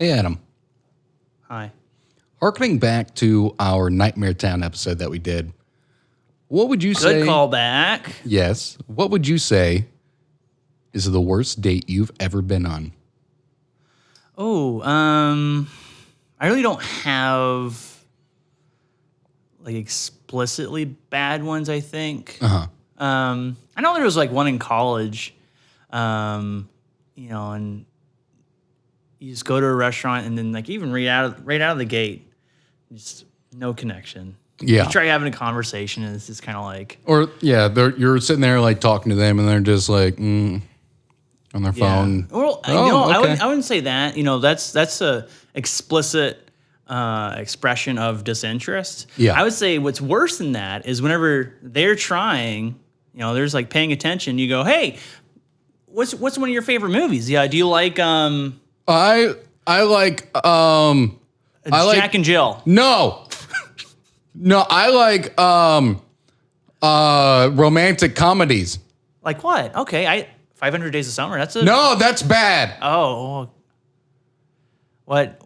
Hey, Adam. Hi. Harkening back to our Nightmare Town episode that we did, what would you say? Good callback. Yes. What would you say is the worst date you've ever been on? Oh, I really don't have like explicitly bad ones, I think. Uh-huh. I know there was like one in college, and you just go to a restaurant and then like even right out of the gate, just no connection. Yeah. You try having a conversation and it's just kind of like, Or, yeah, you're sitting there like talking to them and they're just like on their phone. Well, Okay. I wouldn't say that. That's a explicit expression of disinterest. Yeah. I would say what's worse than that is whenever they're trying, there's like paying attention. You go, hey, what's one of your favorite movies? Yeah, do you like I like Jack and Jill? No. No, I like romantic comedies. Like what? Okay, 500 Days of Summer. That's a No, that's bad. Oh, what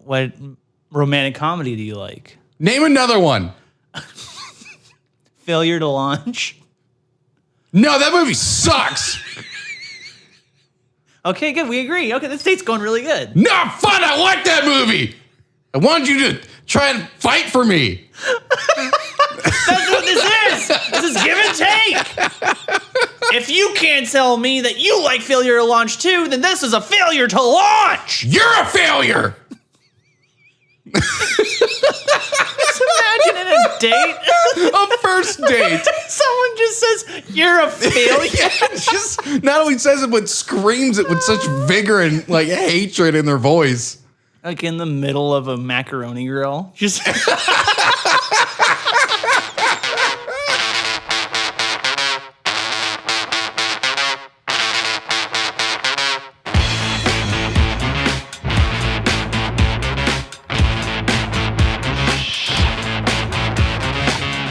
romantic comedy do you like? Name another one. Failure to Launch. No, that movie sucks. Okay, good. We agree. Okay, this date's going really good. Not fun. I like that movie. I wanted you to try and fight for me. That's what this is. This is give and take. If you can't tell me that you like Failure to Launch too, then this is a failure to launch. You're a failure. Just imagine in a date. A first date. Someone just says, you're a failure. It's just not only says it, but screams it with such vigor and like hatred in their voice. Like in the middle of a macaroni grill. Just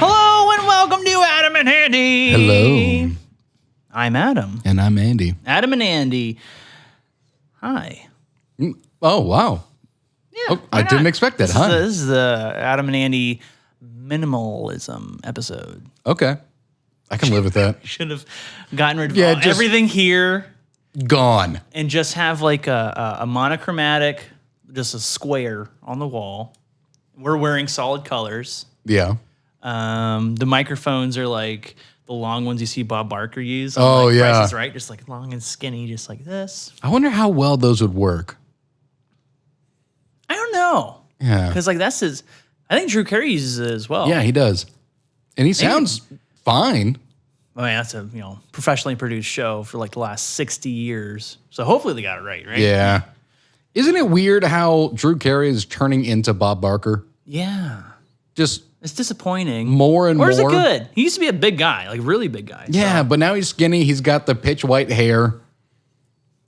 Hello and welcome to Adam and Andy. Hello. I'm Adam. And I'm Andy. Adam and Andy. Hi. Oh, wow. Yeah, Oh, I didn't expect that, huh? This is the Adam and Andy minimalism episode. Okay. I can live with that. Should have gotten rid of Yeah, just- everything here Gone. and just have like a monochromatic, just a square on the wall. We're wearing solid colors. Yeah. The microphones are like the long ones you see Bob Barker use. Oh, like yeah. Price is Right, just like long and skinny, just like this. I wonder how well those would work. I don't know. Yeah. Because like that's his, I think Drew Carey uses it as well. Yeah, he does. And he sounds fine. I mean, that's a professionally produced show for like the last 60 years. So hopefully they got it right? Yeah. Isn't it weird how Drew Carey is turning into Bob Barker? Yeah. Just It's disappointing. more and or more. is it good? He used to be a big guy, like really big guy. Yeah, but now he's skinny. He's got the pitch white hair.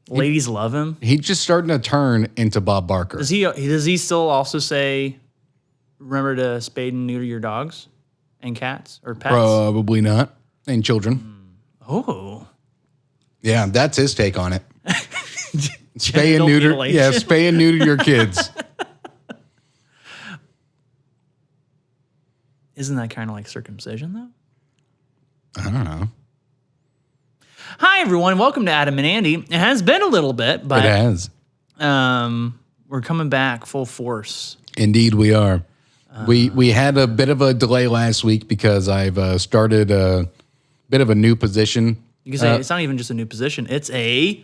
Ladies love him. He's just starting to turn into Bob Barker. Does he still also say, remember to spade and neuter your dogs and cats or pets? Probably not. And children. Oh. Yeah, that's his take on it. Spay and Genital neuter. mutilation. Yeah, spay and neuter your kids. Isn't that kind of like circumcision though? I don't know. Hi everyone, welcome to Adam and Andy. It has been a little bit, but It has. we're coming back full force. Indeed, we are. We had a bit of a delay last week because I've started a bit of a new position. You can say it's not even just a new position. It's a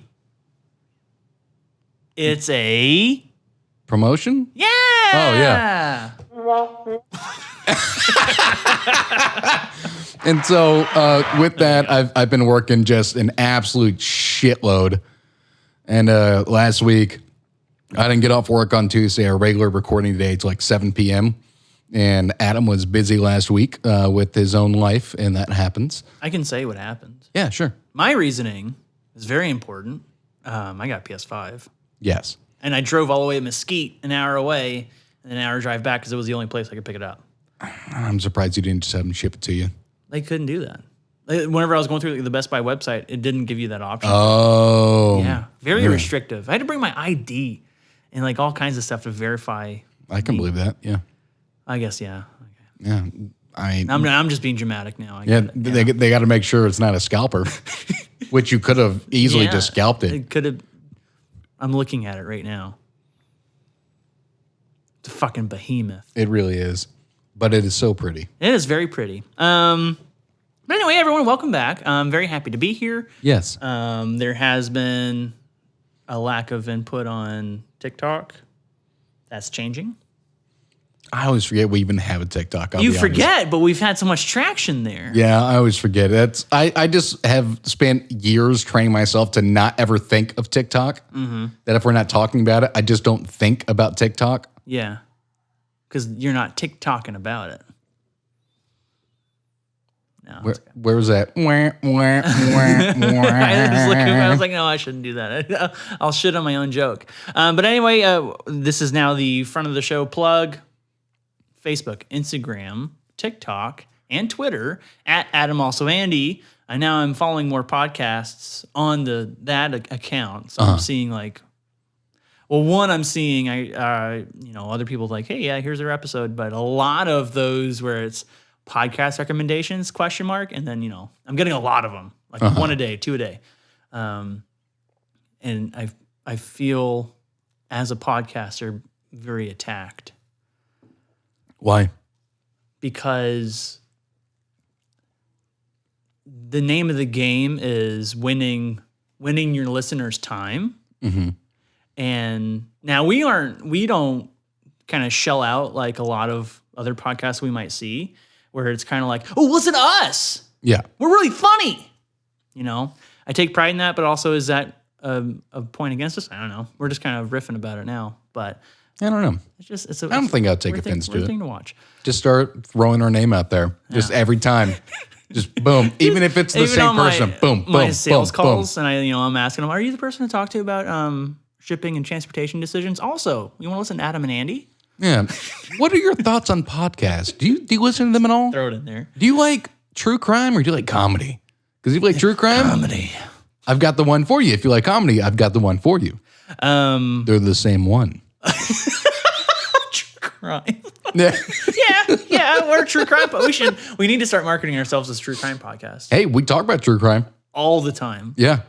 Promotion? yeah. Oh, yeah. And so with that, I've been working just an absolute shitload. And last week, I didn't get off work on Tuesday. Our regular recording day, it's like 7 p.m. And Adam was busy last week with his own life, and that happens. I can say what happened. Yeah, sure. My reasoning is very important. I got PS5. Yes. And I drove all the way to Mesquite, an hour away, and an hour drive back because it was the only place I could pick it up. I'm surprised you didn't just have him ship it to you. They couldn't do that. Whenever I was going through the Best Buy website, it didn't give you that option. Oh. Yeah, very restrictive. I had to bring my ID, and like all kinds of stuff to verify. I can believe that. Yeah. I guess, yeah. Okay. Yeah. I'm just being dramatic now. They got to make sure it's not a scalper, which you could have easily just scalped it. It could have. I'm looking at it right now. It's a fucking behemoth. It really is, but it is so pretty. It is very pretty. But anyway, everyone, welcome back. I'm very happy to be here. Yes. There has been a lack of input on TikTok. That's changing. I always forget we even have a TikTok. You forget, but we've had so much traction there. Yeah, I always forget. I just have spent years training myself to not ever think of TikTok. That if we're not talking about it, I just don't think about TikTok. Yeah, because you're not TikToking about it. No, where was that? I was like, no, I shouldn't do that. I'll shit on my own joke. But anyway, this is now the front of the show plug. Facebook, Instagram, TikTok, and Twitter at adamalsoandy. I now am following more podcasts on that account. So I'm seeing I'm seeing other people like, hey, yeah, here's their episode, but a lot of those where it's podcast recommendations ? And then I'm getting a lot of them, like one a day, two a day, and I feel as a podcaster very attacked. Why? Because the name of the game is winning your listeners' time. Mm-hmm. And now we don't kind of shell out like a lot of other podcasts we might see where it's kind of like, oh, listen to us. Yeah. We're really funny. I take pride in that, but also is that a point against us? I don't know. We're just kind of riffing about it now, but I don't know. I don't think I'll take offense to it. Thing to watch. Just start throwing our name out there. Just every time. Just boom. Even if it's the same person. Boom, boom, my sales boom, calls, boom. and I'm asking them, are you the person to talk to about shipping and transportation decisions? Also, you want to listen to Adam and Andy? Yeah. What are your thoughts on podcasts? Do you listen to them at all? Throw it in there. Do you like true crime or do you like comedy? Because if you like true crime, comedy. I've got the one for you. If you like comedy, I've got the one for you. They're the same one. True crime. Yeah. yeah, we're a true crime. But we need to start marketing ourselves as true crime podcast. Hey, we talk about true crime all the time. Yeah.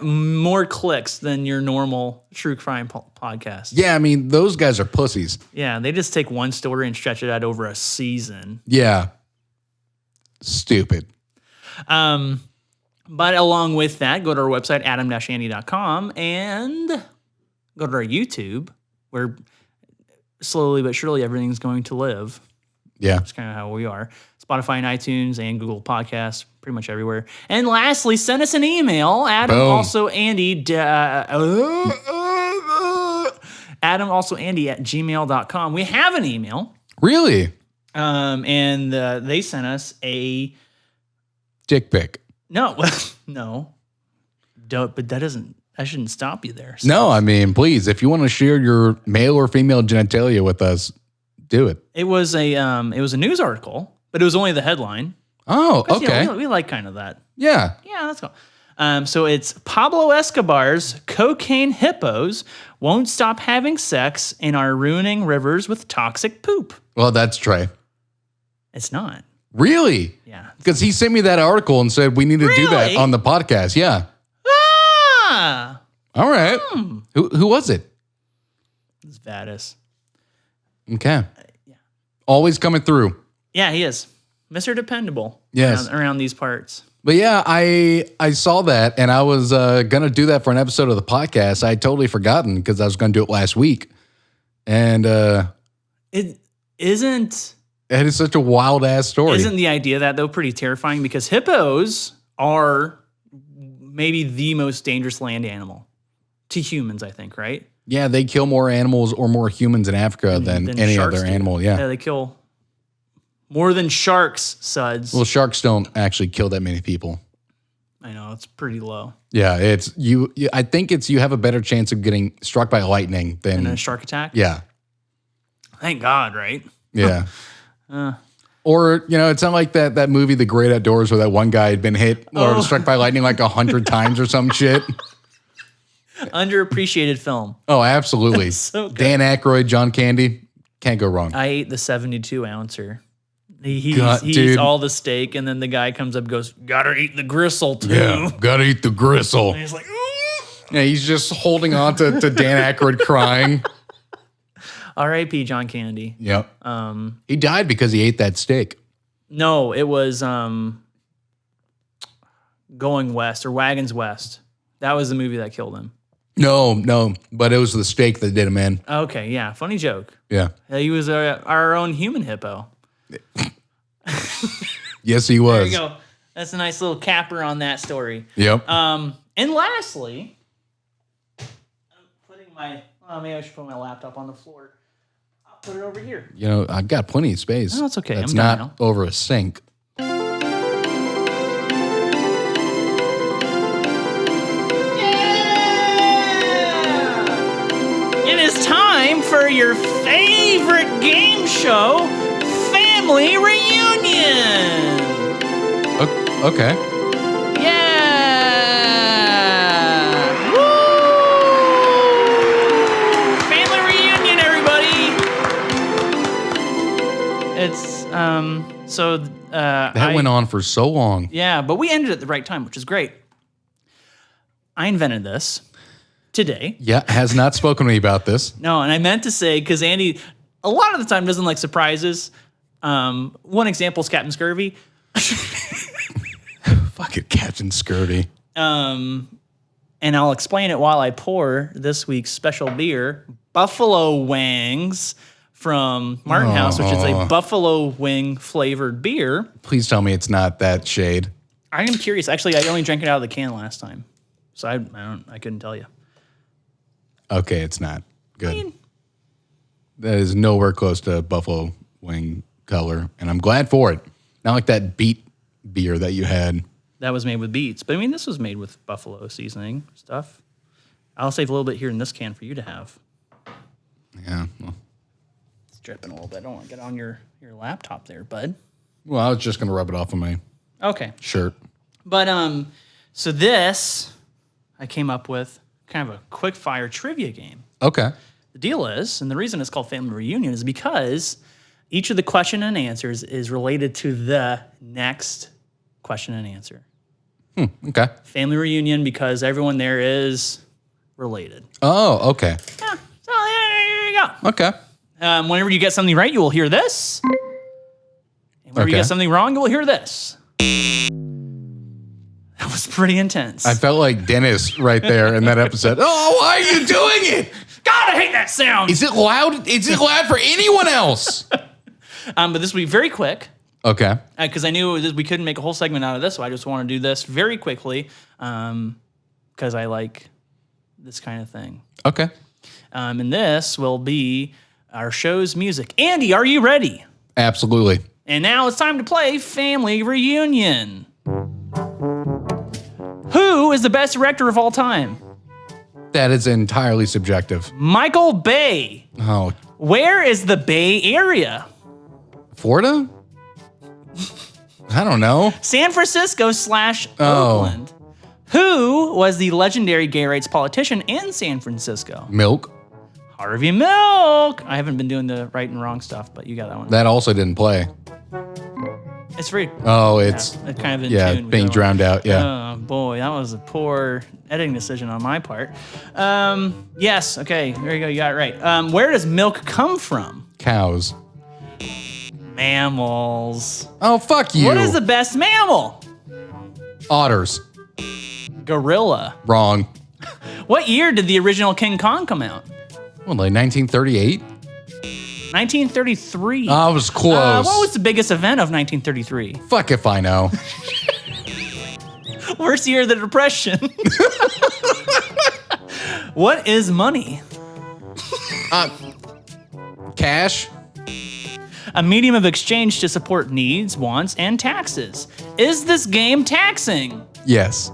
More clicks than your normal true crime podcast. Yeah, I mean, those guys are pussies. Yeah, they just take one story and stretch it out over a season. Yeah. Stupid. But along with that, go to our website, adam-andy.com, and go to our YouTube, where slowly but surely everything's going to live. Yeah. That's kind of how we are. Spotify and iTunes and Google Podcasts, pretty much everywhere. And lastly, send us an email, adamalsoandy, adamalsoandy@gmail.com. We have an email. Really? And they sent us a dick pic. No. Don't, but that shouldn't stop you there. So. No, I mean, please, if you want to share your male or female genitalia with us, do it. It was a news article, but it was only the headline. Oh, okay. We like kind of that. Yeah. Yeah, that's cool. So it's Pablo Escobar's cocaine hippos won't stop having sex and are ruining rivers with toxic poop. Well, that's Trey. It's not. Really? Yeah. Because he sent me that article and said we need to do that on the podcast. Yeah. Ah. All right. Who was it? It's Vatis. Okay. Yeah. Always coming through. Yeah, he is. Mr. Dependable. Yes. Around these parts. But yeah, I saw that and I was going to do that for an episode of the podcast. I had totally forgotten because I was going to do it last week. And it isn't. It is such a wild ass story. Isn't the idea that though pretty terrifying? Because hippos are maybe the most dangerous land animal to humans, I think, right? Yeah, they kill more animals or more humans in Africa than any other animal. Yeah, they kill more than sharks, suds. Well, sharks don't actually kill that many people. I know, it's pretty low. Yeah, it's you. I think it's you have a better chance of getting struck by lightning than a shark attack. Yeah. Thank God, right? Yeah. Or, it's not like that movie, The Great Outdoors, where that one guy had been hit or struck by lightning like 100 times or some shit. Underappreciated film. Oh, absolutely. So good. Dan Aykroyd, John Candy, can't go wrong. I ate the 72 ouncer. He God, eats dude. all the steak, and then the guy comes up and goes, gotta eat the gristle too. Yeah, gotta eat the gristle. And he's like, ooh. Yeah, he's just holding on to Dan Aykroyd crying. R.I.P. John Candy. Yep. He died because he ate that steak. No, it was Going West or Wagons West. That was the movie that killed him. No, but it was the steak that did him in. Okay, yeah, funny joke. Yeah. He was our own human hippo. Yes, he There was. you go. That's a nice little capper on that story. Yep. And lastly, I'm putting maybe I should put my laptop on the floor. I'll put it over here. You know, I've got plenty of space. No, it's okay. That's I'm done not over a sink. It is time for your favorite game show, Family Reunion. Okay. Yeah! Woo! Family reunion, everybody. It's That went on for so long. Yeah, but we ended at the right time, which is great. I invented this today. Yeah, has not spoken to me about this. No, and I meant to say, because Andy, a lot of the time, doesn't like surprises. One example is Captain Scurvy. Fucking Captain Scurvy. And I'll explain it while I pour this week's special beer, Buffalo Wangs from Martin House, which is a buffalo wing flavored beer. Please tell me it's not that shade. I am curious. Actually, I only drank it out of the can last time, so I couldn't tell you. Okay, it's not. Good. I mean, That is nowhere close to buffalo wing color, and I'm glad for it. Not like that beet beer that you had. that was made with beets, but I mean, this was made with buffalo seasoning stuff. I'll save a little bit here in this can for you to have. Yeah. Well, It's dripping a little bit. I don't want to get on your laptop there, bud. I was just gonna rub it off of my Okay. shirt. But so this I came up with kind of a quick fire trivia game. Okay. The deal is, and the reason it's called Family Reunion is because each of the question and answers is related to the next question and answer. Okay. Family Reunion because everyone there is related. Oh, okay. Yeah, so there you go. Okay. Whenever you get something right, you will hear this. And whenever you Okay. get something wrong, you will hear this. That was pretty intense. I felt like Dennis right there in that episode. Oh, why are you doing it? God, I hate that sound. Is it loud? Is it loud for anyone else? But this will be very quick. Okay. Because I knew we couldn't make a whole segment out of this, so I just want to do this very quickly because I like this kind of thing. Okay. And this will be our show's music. Andy, are you ready? Absolutely. And now it's time to play Family Reunion. Who is the best director of all time? That is entirely subjective. Michael Bay. Oh, Where is the Bay Area? Florida? I don't know. San Francisco / Oh. Oakland. Who was the legendary gay rights politician in San Francisco? Milk. Harvey Milk. I haven't been doing the right and wrong stuff, but you got that one. That also didn't play. It's free. Oh, it's It's kind of in yeah, tune with being that one. drowned out. Yeah. Oh boy, that was a poor editing decision on my part. Yes, okay, there you go, you got it right. Where does milk come from? Cows. Mammals. Oh, fuck you. What is the best mammal? Otters. Gorilla. Wrong. What year did the original King Kong come out? Well, like 1938? 1933. I was close. What was the biggest event of 1933? Fuck if I know. Worst year of the Depression. What is money? Cash? A medium of exchange to support needs, wants, and taxes. Is this game taxing? Yes.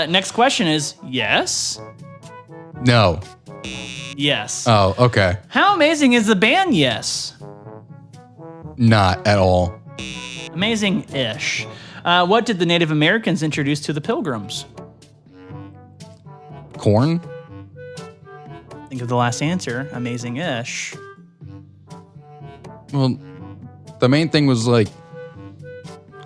Next question is yes. No. Yes. Oh, okay. How amazing is the band Yes? Not at all. Amazing-ish. What did the Native Americans introduce to the Pilgrims? Corn? Think of the last answer. Amazing-ish. Well, the main thing was like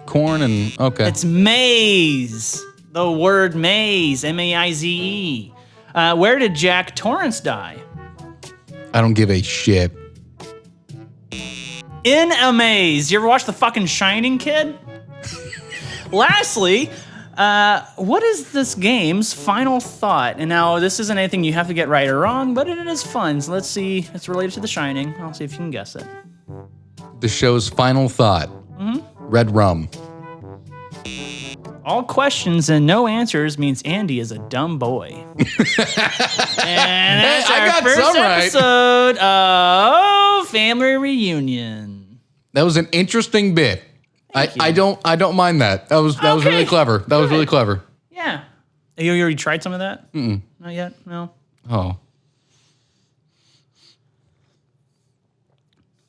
corn and okay. It's maize. The word maize. M-A-I-Z-E. Where did Jack Torrance die? I don't give a shit. In a maze. You ever watch The fucking Shining, kid? Lastly, what is this game's final thought? And now, this isn't anything you have to get right or wrong, but it is fun. So let's see. It's related to The Shining. I'll see if you can guess it. The show's final thought. Red rum. All questions and no answers means Andy is a dumb boy. And that's I our got first some right. episode of Family Reunion. That was an interesting bit. I don't mind that. That was really clever. That was really clever. Yeah. You already tried some of that? Mm-mm. Not yet? No? Oh.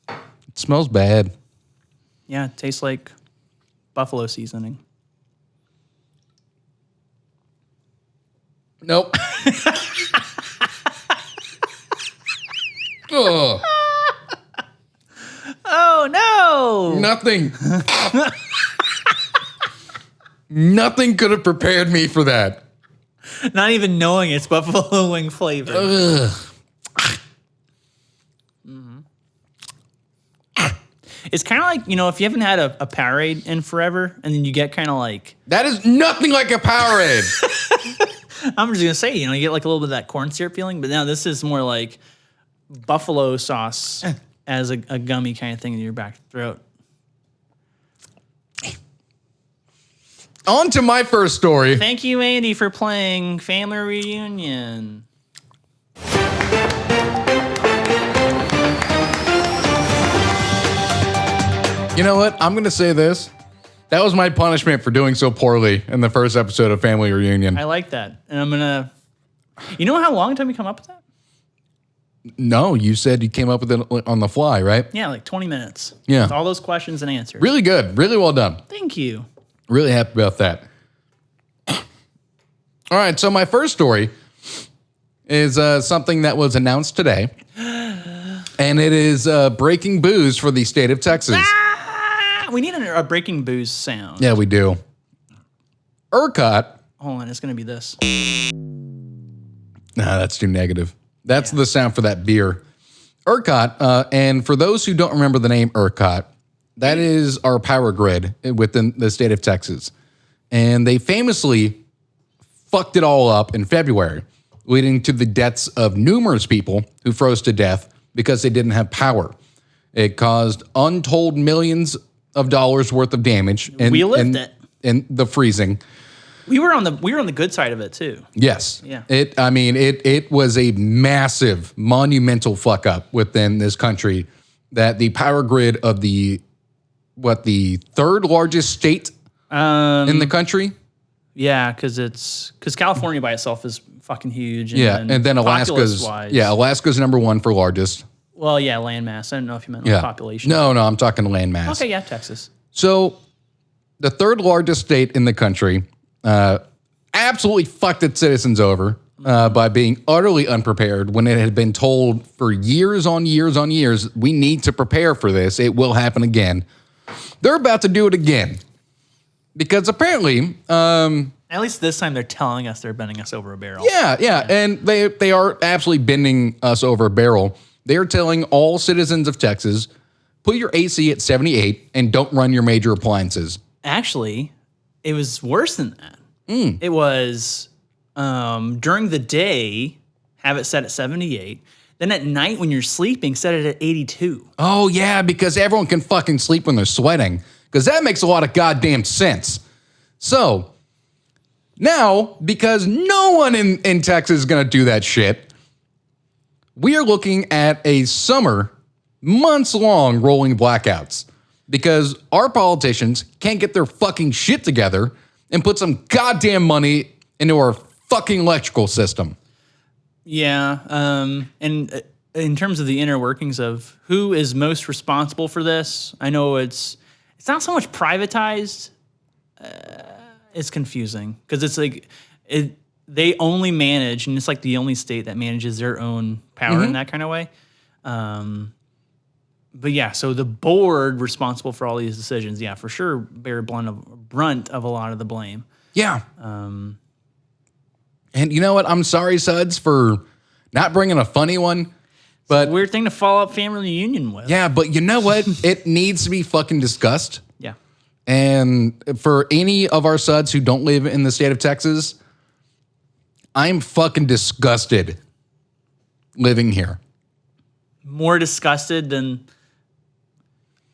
It smells bad. Yeah, it tastes like buffalo seasoning. Nope. Ugh. Oh, no. Nothing. Nothing could have prepared me for that. Not even knowing it's buffalo wing flavor. Ugh. It's kind of like, if you haven't had a Powerade in forever, and then you get kind of like... That is nothing like a Powerade. I'm just going to say, you get like a little bit of that corn syrup feeling, but now this is more like buffalo sauce as a gummy kind of thing in your back throat. On to my first story. Thank you, Andy, for playing Family Reunion. You know what? I'm going to say this. That was my punishment for doing so poorly in the first episode of Family Reunion. I like that. And I'm going to... You know how long it took me to come up with that? No, you said you came up with it on the fly, right? Yeah, like 20 minutes. Yeah. With all those questions and answers. Really good. Really well done. Thank you. Really happy about that. All right, so my first story is something that was announced today. And it is breaking booze for the state of Texas. We need a breaking booze sound. Yeah, we do. ERCOT. Hold on, it's going to be this. Nah, that's too negative. That's the sound for that beer. ERCOT, and for those who don't remember the name ERCOT, that is our power grid within the state of Texas. And they famously fucked it all up in February, leading to the deaths of numerous people who froze to death because they didn't have power. It caused untold millions of dollars worth of damage. And we lived it. In the freezing. We were on the good side of it too. Yes. Yeah. It was a massive, monumental fuck up within this country that the power grid of the third largest state in the country. Yeah, because California by itself is fucking huge. And then Alaska's number one for largest. Well, yeah, landmass. I don't know if you meant population. No, I'm talking landmass. Okay, yeah, Texas. So the third largest state in the country absolutely fucked its citizens over by being utterly unprepared when it had been told for years on years on years, we need to prepare for this. It will happen again. They're about to do it again. Because apparently... at least this time they're telling us they're bending us over a barrel. Yeah. And they are absolutely bending us over a barrel. They are telling all citizens of Texas, put your AC at 78 and don't run your major appliances. Actually, it was worse than that. It was during the day, have it set at 78. Then at night when you're sleeping, set it at 82. Oh, yeah, because everyone can fucking sleep when they're sweating. Because that makes a lot of goddamn sense. So, now, because no one in Texas is going to do that shit, we are looking at a summer, months-long rolling blackouts. Because our politicians can't get their fucking shit together and put some goddamn money into our fucking electrical system. Yeah, and in terms of the inner workings of who is most responsible for this, I know it's not so much privatized it's confusing because it's like they only manage, and it's like the only state that manages their own power in that kind of way. But yeah, so the board responsible for all these decisions, yeah, for sure, bear brunt of a lot of the blame. Yeah. And you know what? I'm sorry, Suds, for not bringing a funny one. But it's a weird thing to follow up family reunion with. Yeah, but you know what? It needs to be fucking discussed. Yeah. And for any of our Suds who don't live in the state of Texas, I'm fucking disgusted living here. More disgusted than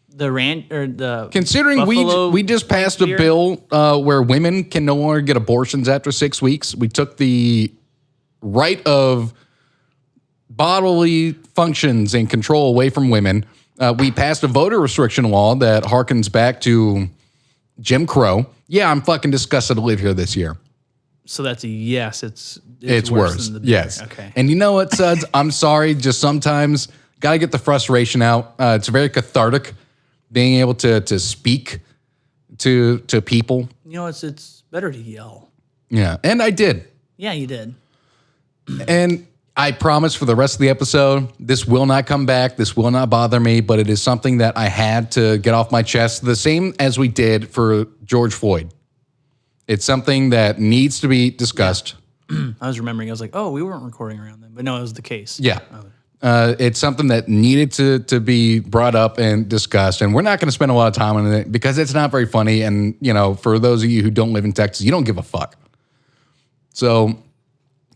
the ranch or the considering we just passed a bill where women can no longer get abortions after 6 weeks. We took the right of bodily functions and control away from women. We passed a voter restriction law that harkens back to Jim Crow. Yeah, I'm fucking disgusted to live here this year. So that's a yes. It's worse. Than the yes. Okay. And you know what, Suds? I'm sorry. Just sometimes got to get the frustration out. It's very cathartic being able to speak to people. You know, it's better to yell. Yeah, and I did. Yeah, you did. And I promise for the rest of the episode, this will not come back. This will not bother me, but it is something that I had to get off my chest. The same as we did for George Floyd. It's something that needs to be discussed. Yeah. I was remembering. I was like, oh, we weren't recording around then. But no, it was the case. Yeah. It's something that needed to be brought up and discussed. And we're not going to spend a lot of time on it because it's not very funny. And, you know, for those of you who don't live in Texas, you don't give a fuck. So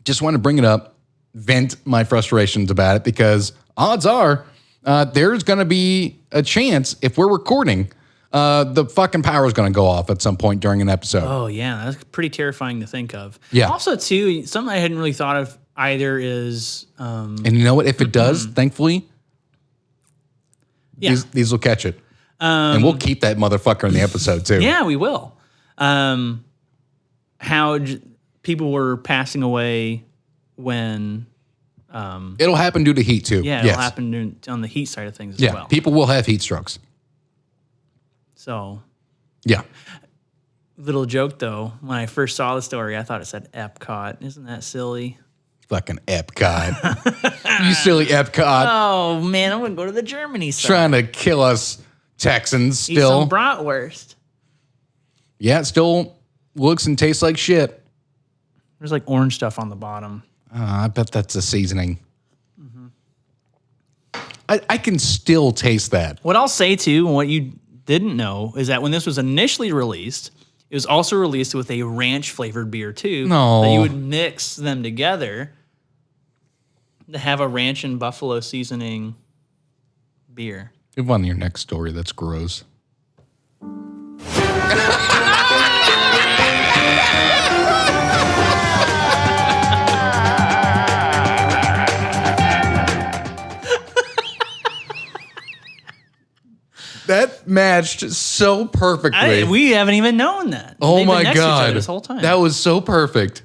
just want to bring it up, vent my frustrations about it, because odds are there's going to be a chance if we're recording, the fucking power is going to go off at some point during an episode. Oh, yeah. That's pretty terrifying to think of. Yeah. Also, too, something I hadn't really thought of either is... and you know what? If it does, thankfully, these will catch it. And we'll keep that motherfucker in the episode, too. Yeah, we will. People were passing away when... it'll happen due to heat, too. Yeah, it'll happen on the heat side of things as well. People will have heat strokes. So... Yeah. Little joke, though. When I first saw the story, I thought it said Epcot. Isn't that silly? Fucking Epcot. You silly Epcot. Oh, man, I'm going to go to the Germany side. Trying to kill us Texans Eat still. some bratwurst. Yeah, it still looks and tastes like shit. There's like orange stuff on the bottom. I bet that's a seasoning. I can still taste that. What I'll say, too, and what you didn't know, is that when this was initially released, it was also released with a ranch-flavored beer, too. No. That you would mix them together to have a ranch and buffalo seasoning beer. Move on to your next story. That's gross. That matched so perfectly. We haven't even known that. Oh They've been my next to each other God. this whole time. That was so perfect.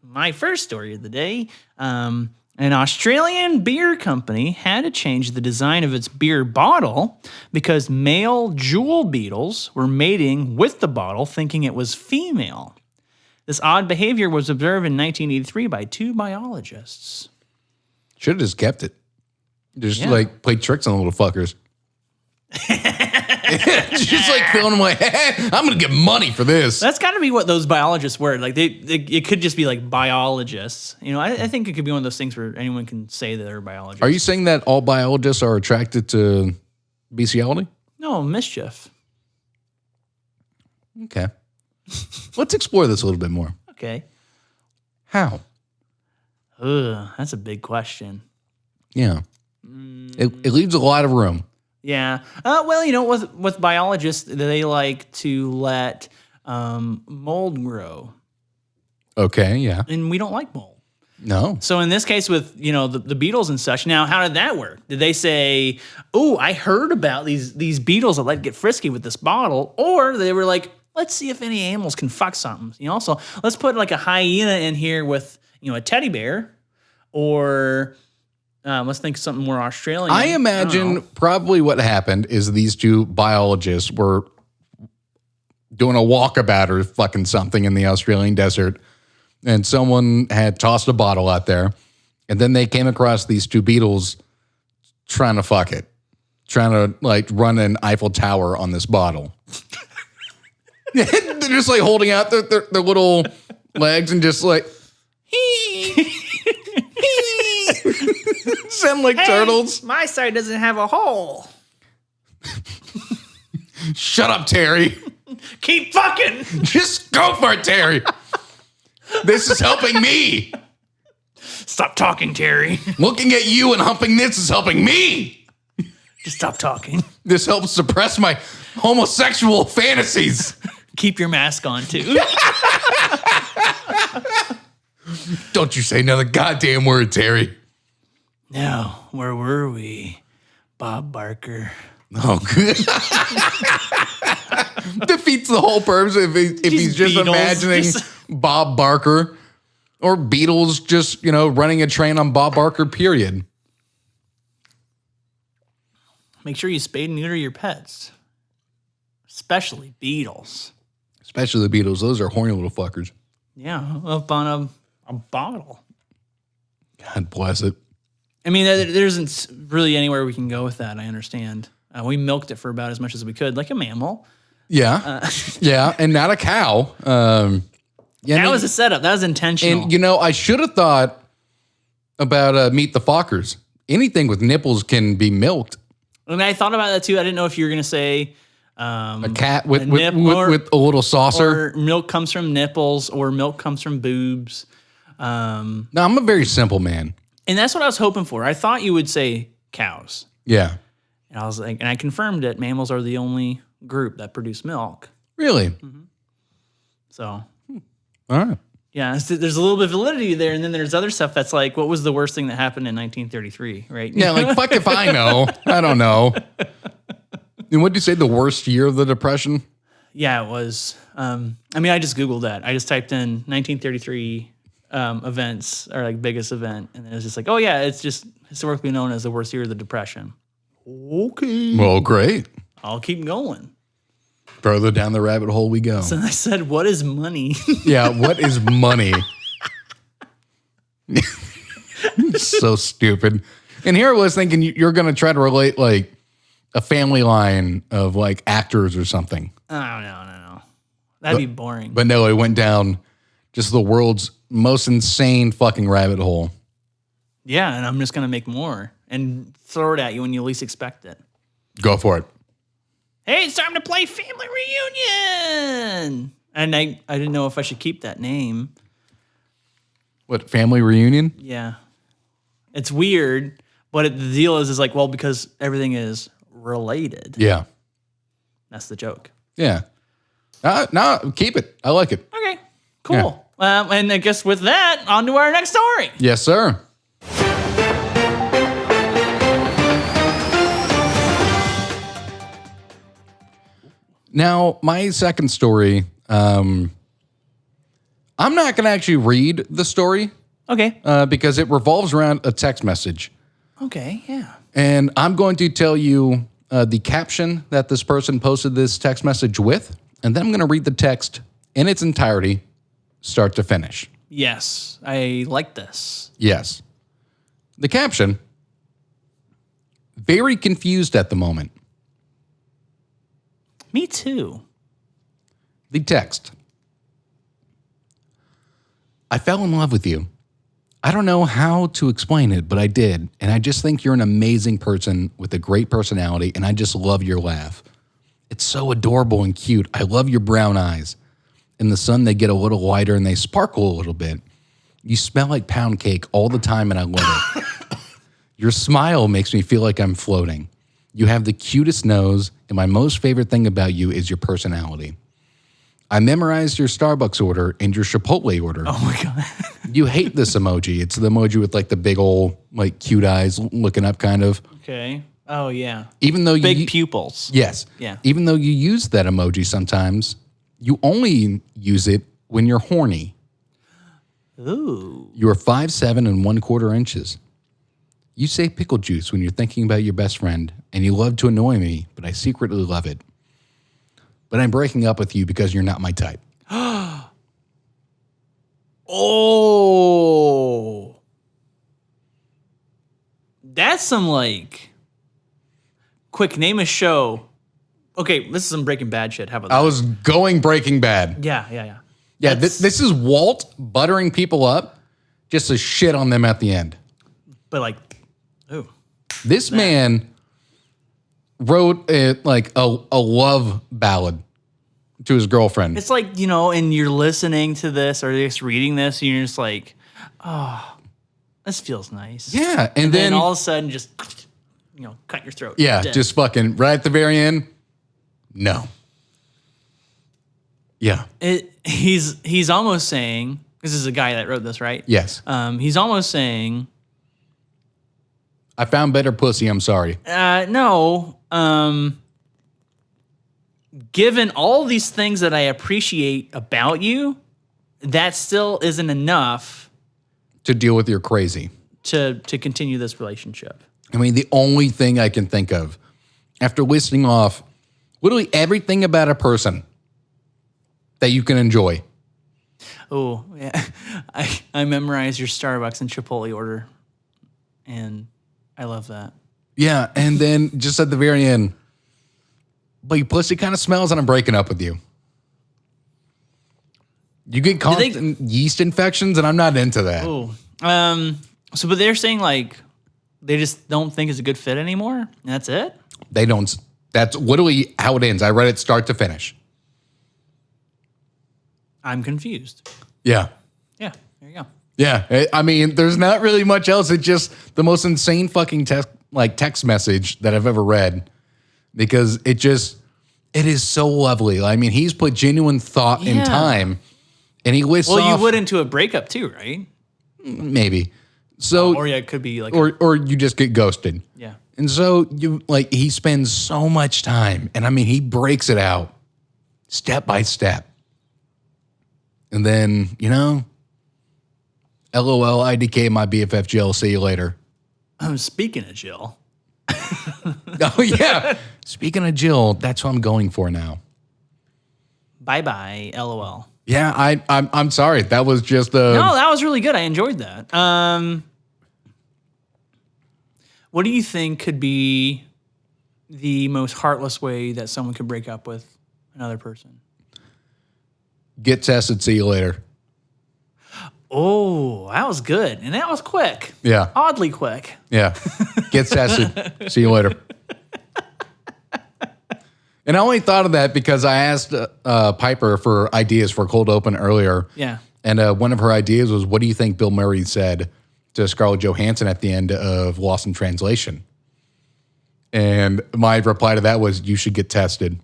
My first story of the day. An Australian beer company had to change the design of its beer bottle because male jewel beetles were mating with the bottle thinking it was female. This odd behavior was observed in 1983 by 2 biologists. Should have just kept it. Just like played tricks on the little fuckers. Just like feeling like, hey, I'm going to get money for this. That's got to be what those biologists were. Like it could just be like biologists. You know, I think it could be one of those things where anyone can say that they're biologists. Are you saying that all biologists are attracted to bestiality? No, mischief. Okay. Let's explore this a little bit more. Okay. How? That's a big question. Yeah. It leaves a lot of room. Yeah. Well, you know, with biologists, they like to let mold grow. Okay, yeah. And we don't like mold. No. So in this case with, you know, the beetles and such, now how did that work? Did they say, oh, I heard about these beetles that like to get frisky with this bottle? Or they were like, let's see if any animals can fuck something. You know, so let's put like a hyena in here with, you know, a teddy bear. Or let's think something more Australian. I imagine probably what happened is these 2 biologists were doing a walkabout or fucking something in the Australian desert, and someone had tossed a bottle out there, and then they came across these two beetles trying to fuck it, trying to like run an Eiffel Tower on this bottle. They're just like holding out their little legs and just like sound like turtles. My side doesn't have a hole. Shut up, Terry. Keep fucking. Just go for it, Terry. This is helping me. Stop talking, Terry. Looking at you and humping this is helping me. Just stop talking. This helps suppress my homosexual fantasies. Keep your mask on, too. Don't you say another goddamn word, Terry. Now, where were we? Bob Barker. Oh, good. Defeats the whole purpose if he's just Beatles, imagining Bob Barker or Beatles just, running a train on Bob Barker, period. Make sure you spade and neuter your pets. Especially Beatles. Especially the Beatles. Those are horny little fuckers. Yeah, up on a bottle. God bless it. I mean, there isn't really anywhere we can go with that, I understand. We milked it for about as much as we could, like a mammal. Yeah. Yeah, and not a cow. That was a setup. That was intentional. And, I should have thought about Meet the Fockers. Anything with nipples can be milked. I mean, I thought about that too. I didn't know if you were going to say a cat with a little saucer. Or milk comes from nipples, or milk comes from boobs. No, I'm a very simple man. And that's what I was hoping for. I thought you would say cows. Yeah. And I was like, and I confirmed it. Mammals are the only group that produce milk. Really? Mm-hmm. So, all right. Yeah, there's a little bit of validity there. And then there's other stuff that's like, what was the worst thing that happened in 1933, right? Yeah, like, fuck if I know. I don't know. And what did you say, the worst year of the Depression? Yeah, it was. I mean, I just Googled that. I just typed in 1933 events, or like biggest event. And it was just like, oh yeah, it's just historically known as the worst year of the Depression. Okay. Well, great. I'll keep going. Further down the rabbit hole we go. So I said, what is money? Yeah, what is money? So stupid. And here I was thinking you're going to try to relate like a family line of like actors or something. Oh, no. That'd be boring. But no, it went down just the world's most insane fucking rabbit hole. Yeah, and I'm just going to make more and throw it at you when you least expect it. Go for it. Hey, it's time to play Family Reunion. And I didn't know if I should keep that name. What, Family Reunion? Yeah. It's weird, but the deal is like, well, because everything is related. Yeah. That's the joke. Yeah. No, keep it. I like it. Okay, cool. Yeah. And I guess with that, on to our next story. Yes, sir. Now, my second story, I'm not going to actually read the story. Okay. Because it revolves around a text message. Okay, yeah. And I'm going to tell you the caption that this person posted this text message with, and then I'm going to read the text in its entirety, start to finish. Yes, I like this. Yes. The caption, very confused at the moment. Me too. The text, I fell in love with you. I don't know how to explain it, but I did. And I just think you're an amazing person with a great personality, and I just love your laugh. It's so adorable and cute. I love your brown eyes. In the sun, they get a little lighter and they sparkle a little bit. You smell like pound cake all the time, and I love it. Your smile makes me feel like I'm floating. You have the cutest nose, and my most favorite thing about you is your personality. I memorized your Starbucks order and your Chipotle order. Oh my God. You hate this emoji. It's the emoji with like the big old, like cute eyes looking up kind of. Okay. Oh yeah. Even though big pupils. Yes. Yeah. Even though you use that emoji sometimes, you only use it when you're horny. Ooh. You're 5'7" and 1/4 inches. You say pickle juice when you're thinking about your best friend, and you love to annoy me, but I secretly love it. but I'm breaking up with you because you're not my type. Oh, that's some like quick name a show. Okay, this is some Breaking Bad shit. How about that? I was going Breaking Bad. Yeah. Yeah, this is Walt buttering people up just to shit on them at the end. But like, ooh. This man wrote a love ballad to his girlfriend. It's like, and you're listening to this or just reading this, and you're just like, oh, this feels nice. Yeah, and then all of a sudden just, cut your throat. Yeah, Dead. just fucking right at the very end. No. Yeah. He's almost saying, this is a guy that wrote this, right? Yes. He's almost saying, I found better pussy, I'm sorry. No. Given all these things that I appreciate about you, that still isn't enough To deal with your crazy. to continue this relationship. I mean, the only thing I can think of after listing off literally everything about a person that you can enjoy. Oh, yeah. I memorized your Starbucks and Chipotle order, and I love that. Yeah, and then just at the very end, but your pussy kind of smells and I'm breaking up with you. You get constant yeast infections and I'm not into that. Oh. But they're saying like they just don't think it's a good fit anymore, and that's it? They don't. That's literally how it ends. I read it start to finish. I'm confused. Yeah. Yeah, there you go. Yeah. I mean, there's not really much else. It's just the most insane fucking text message that I've ever read because it is so lovely. I mean, he's put genuine thought in time and he lists off. Well, you would into a breakup too, right? Maybe. So, or yeah, it could be like, or you just get ghosted. Yeah. And so he spends so much time and I mean, he breaks it out step by step. And then, LOL, IDK, my BFF Jill, see you later. Speaking of Jill. Oh, yeah. Speaking of Jill, that's who I'm going for now. Bye-bye, LOL. Yeah, I'm sorry. That was just No, that was really good. I enjoyed that. What do you think could be the most heartless way that someone could break up with another person? Get tested, see you later. Oh, that was good. And that was quick. Yeah. Oddly quick. Yeah. Get tested, see you later. And I only thought of that because I asked Piper for ideas for Cold Open earlier. Yeah. And one of her ideas was, what do you think Bill Murray said to Scarlett Johansson at the end of Lost in Translation? And my reply to that was, you should get tested.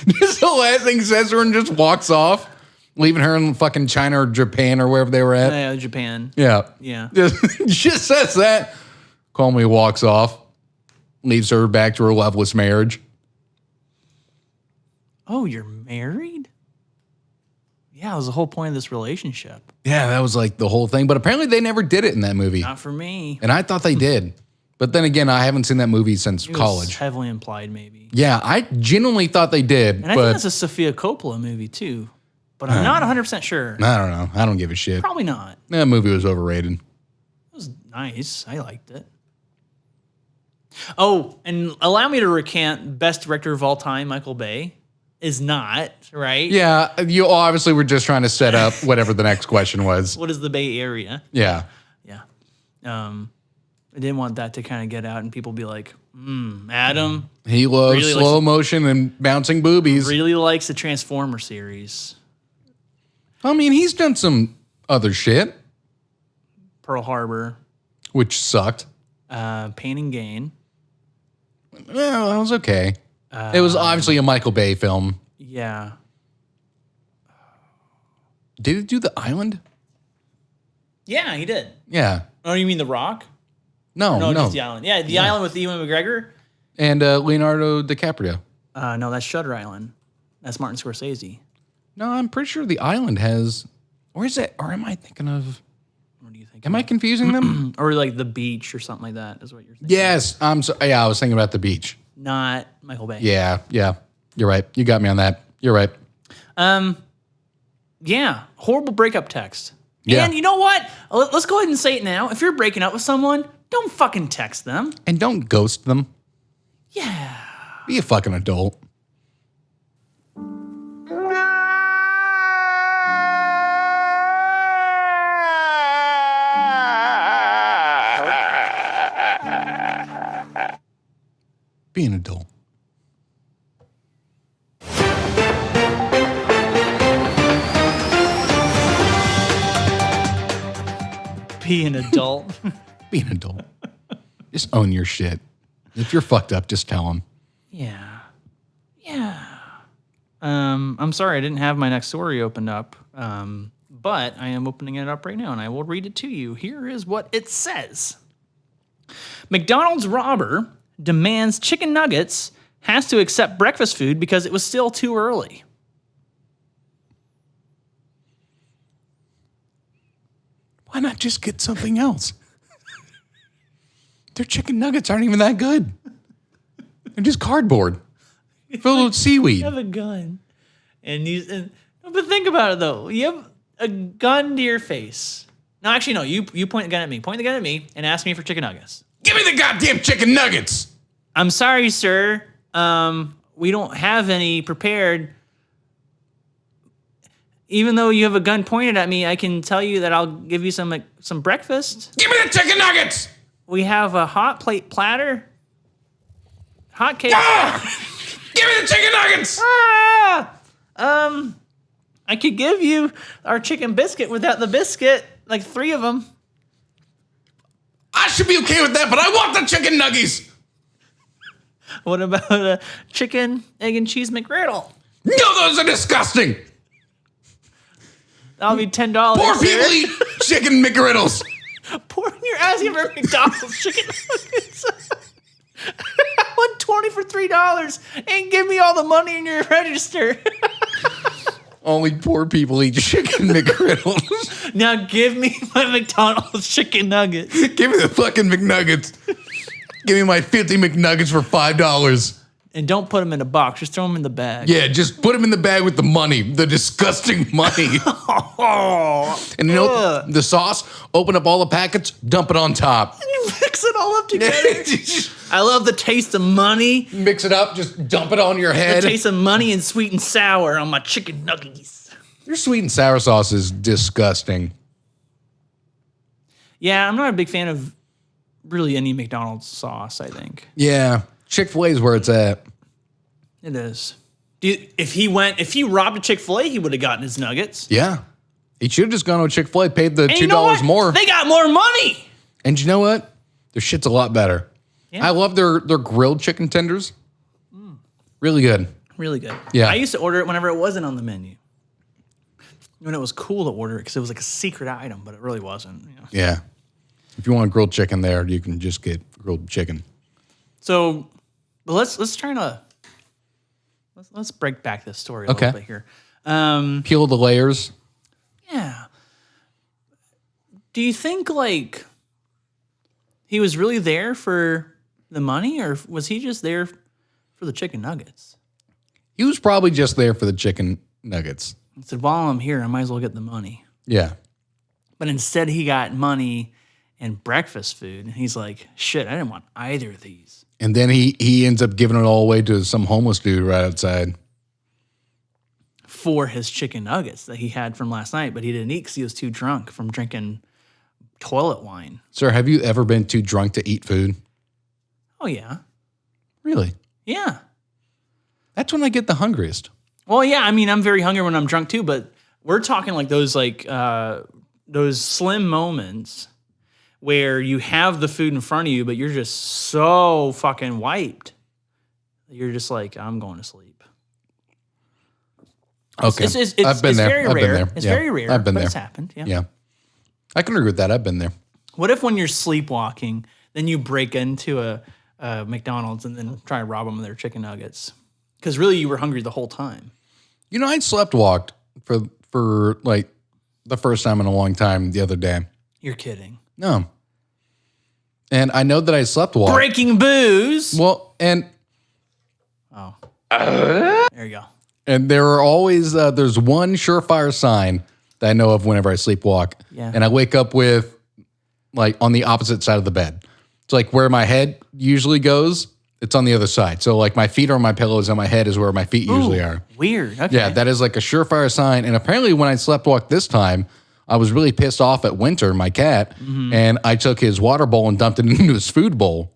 Just the last thing he says to her and just walks off, leaving her in fucking China or Japan or wherever they were at. Yeah, Japan. Yeah. Yeah. Just says that. Calmly walks off, leaves her back to her loveless marriage. Oh, you're married? Yeah, it was the whole point of this relationship. Yeah, that was like the whole thing. But apparently they never did it in that movie. Not for me. And I thought they did. But then again, I haven't seen that movie since It was college. heavily implied, maybe. Yeah, I genuinely thought they did. And I think that's a Sofia Coppola movie, too. But I'm not 100% sure. I don't know. I don't give a shit. Probably not. That movie was overrated. It was nice. I liked it. Oh, and allow me to recant best director of all time, Michael Bay, is not, right? Yeah, you obviously were just trying to set up whatever the next question was. What is the Bay Area? Yeah. Yeah. I didn't want that to kind of get out and people be like, Adam He loves Really slow motion and bouncing boobies. really likes the Transformer series. I mean, he's done some other shit, Pearl Harbor, which sucked. Pain and Gain. Well, that was okay. It was obviously a Michael Bay film. Yeah. Did it do The Island? Yeah, he did. Yeah. Oh, you mean The Rock? No, no. Just The Island. Yeah, The Island with Ewan McGregor. And Leonardo DiCaprio. No, that's Shutter Island. That's Martin Scorsese. No, I'm pretty sure The Island has... Or is it... Or am I thinking of... What do you think? Am I confusing them? Or like The Beach or something like that is what you're thinking. Yes. Yeah, I was thinking about The Beach. not Michael Bay. Yeah. You're right. You got me on that. You're right. Yeah, horrible breakup text. Yeah. And you know what? Let's go ahead and say it now. If you're breaking up with someone, don't fucking text them. And don't ghost them. Yeah. Be a fucking adult. Be an adult. Be an adult. Be an adult. Just own your shit. If you're fucked up, just tell them. Yeah. I'm sorry I didn't have my next story opened up, but I am opening it up right now, and I will read it to you. Here is what it says. McDonald's robber demands chicken nuggets, has to accept breakfast food because it was still too early. Why not just get something else? Their chicken nuggets aren't even that good. They're just cardboard filled with seaweed. You have a gun, but think about it though. You have a gun to your face. No, actually, no. You point the gun at me. Point the gun at me and ask me for chicken nuggets. Give me the goddamn chicken nuggets. I'm sorry, sir. We don't have any prepared. Even though you have a gun pointed at me, I can tell you that I'll give you some breakfast. Give me the chicken nuggets. We have a hot plate platter. Hot cake. Ah! Give me the chicken nuggets. I could give you our chicken biscuit without the biscuit, like 3 of them. I should be okay with that, but I want the chicken nuggies. What about a chicken, egg, and cheese McGriddle? No, those are disgusting. That'll be $10. Poor people eat chicken McGriddles. You're asking for McDonald's chicken nuggets. I want 20 for $3 and give me all the money in your register. Only poor people eat chicken McGriddles. Now give me my McDonald's chicken nuggets. Give me the fucking McNuggets. Give me my 50 McNuggets for $5. And don't put them in a box. Just throw them in the bag. Yeah, just put them in the bag with the money, the disgusting money. And you know the sauce? Open up all the packets, dump it on top. And you mix it all up together. I love the taste of money. Mix it up, just dump it on your head. The taste of money and sweet and sour on my chicken nuggets. Your sweet and sour sauce is disgusting. Yeah, I'm not a big fan of really any McDonald's sauce, I think. Yeah, Chick-fil-A is where it's at. It is. If he robbed a Chick-fil-A, he would have gotten his nuggets. Yeah. He should have just gone to Chick-fil-A, paid the And $2 you know what? more. They got more money. And you know what? Their shit's a lot better. Yeah. I love their grilled chicken tenders. Really good. Really good. Yeah. I used to order it whenever it wasn't on the menu. When it was cool to order it because it was like a secret item, but it really wasn't. You know? Yeah. If you want grilled chicken there, you can just get grilled chicken. So, but let's try to let's break back this story a little bit here. Peel the layers. Yeah. Do you think like he was really there for the money, or was he just there for the chicken nuggets? He was probably just there for the chicken nuggets. He said, while I'm here, I might as well get the money. Yeah. But instead he got money and breakfast food. He's like, shit, I didn't want either of these. And then he ends up giving it all away to some homeless dude right outside. For his chicken nuggets that he had from last night, but he didn't eat because he was too drunk from drinking toilet wine. Sir, have you ever been too drunk to eat food? Oh, yeah. Really? Yeah. That's when I get the hungriest. Well, yeah, I mean, I'm very hungry when I'm drunk too, but we're talking like those slim moments where you have the food in front of you, but you're just so fucking wiped. You're just like, I'm going to sleep. Okay. I've been there. Very I've rare. been there. It's Yeah. very rare. I've been but there. It's happened. Yeah. Yeah. I can agree with that. I've been there. What if when you're sleepwalking, then you break into a McDonald's and then try to rob them of their chicken nuggets? Because really you were hungry the whole time. You know, I slept walked for like the first time in a long time the other day. You're kidding. No. And I know that I slept walked. Breaking booze. Well, and Oh. There you go. And there are always, there's one surefire sign that I know of whenever I sleepwalk. Yeah. And I wake up with, like, on the opposite side of the bed. It's like where my head usually goes, it's on the other side. So, like, my feet are on my pillows and my head is where my feet usually are. Weird. Okay. Yeah, that is like a surefire sign. And apparently when I sleptwalked this time, I was really pissed off at Winter, my cat, and I took his water bowl and dumped it into his food bowl.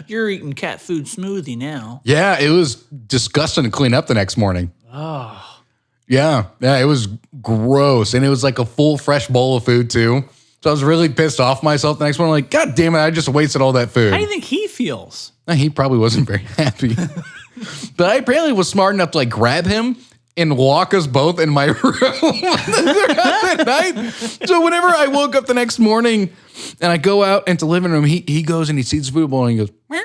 You're eating cat food smoothie now. Yeah, it was disgusting to clean up the next morning. Oh. Yeah, it was gross. And it was like a full fresh bowl of food too. So I was really pissed off myself the next morning. Like, God damn it, I just wasted all that food. How do you think he feels? He probably wasn't very happy. But I apparently was smart enough to like grab him and lock us both in my room that night. So whenever I woke up the next morning and I go out into the living room, he goes and he sees the food bowl and he goes, meow.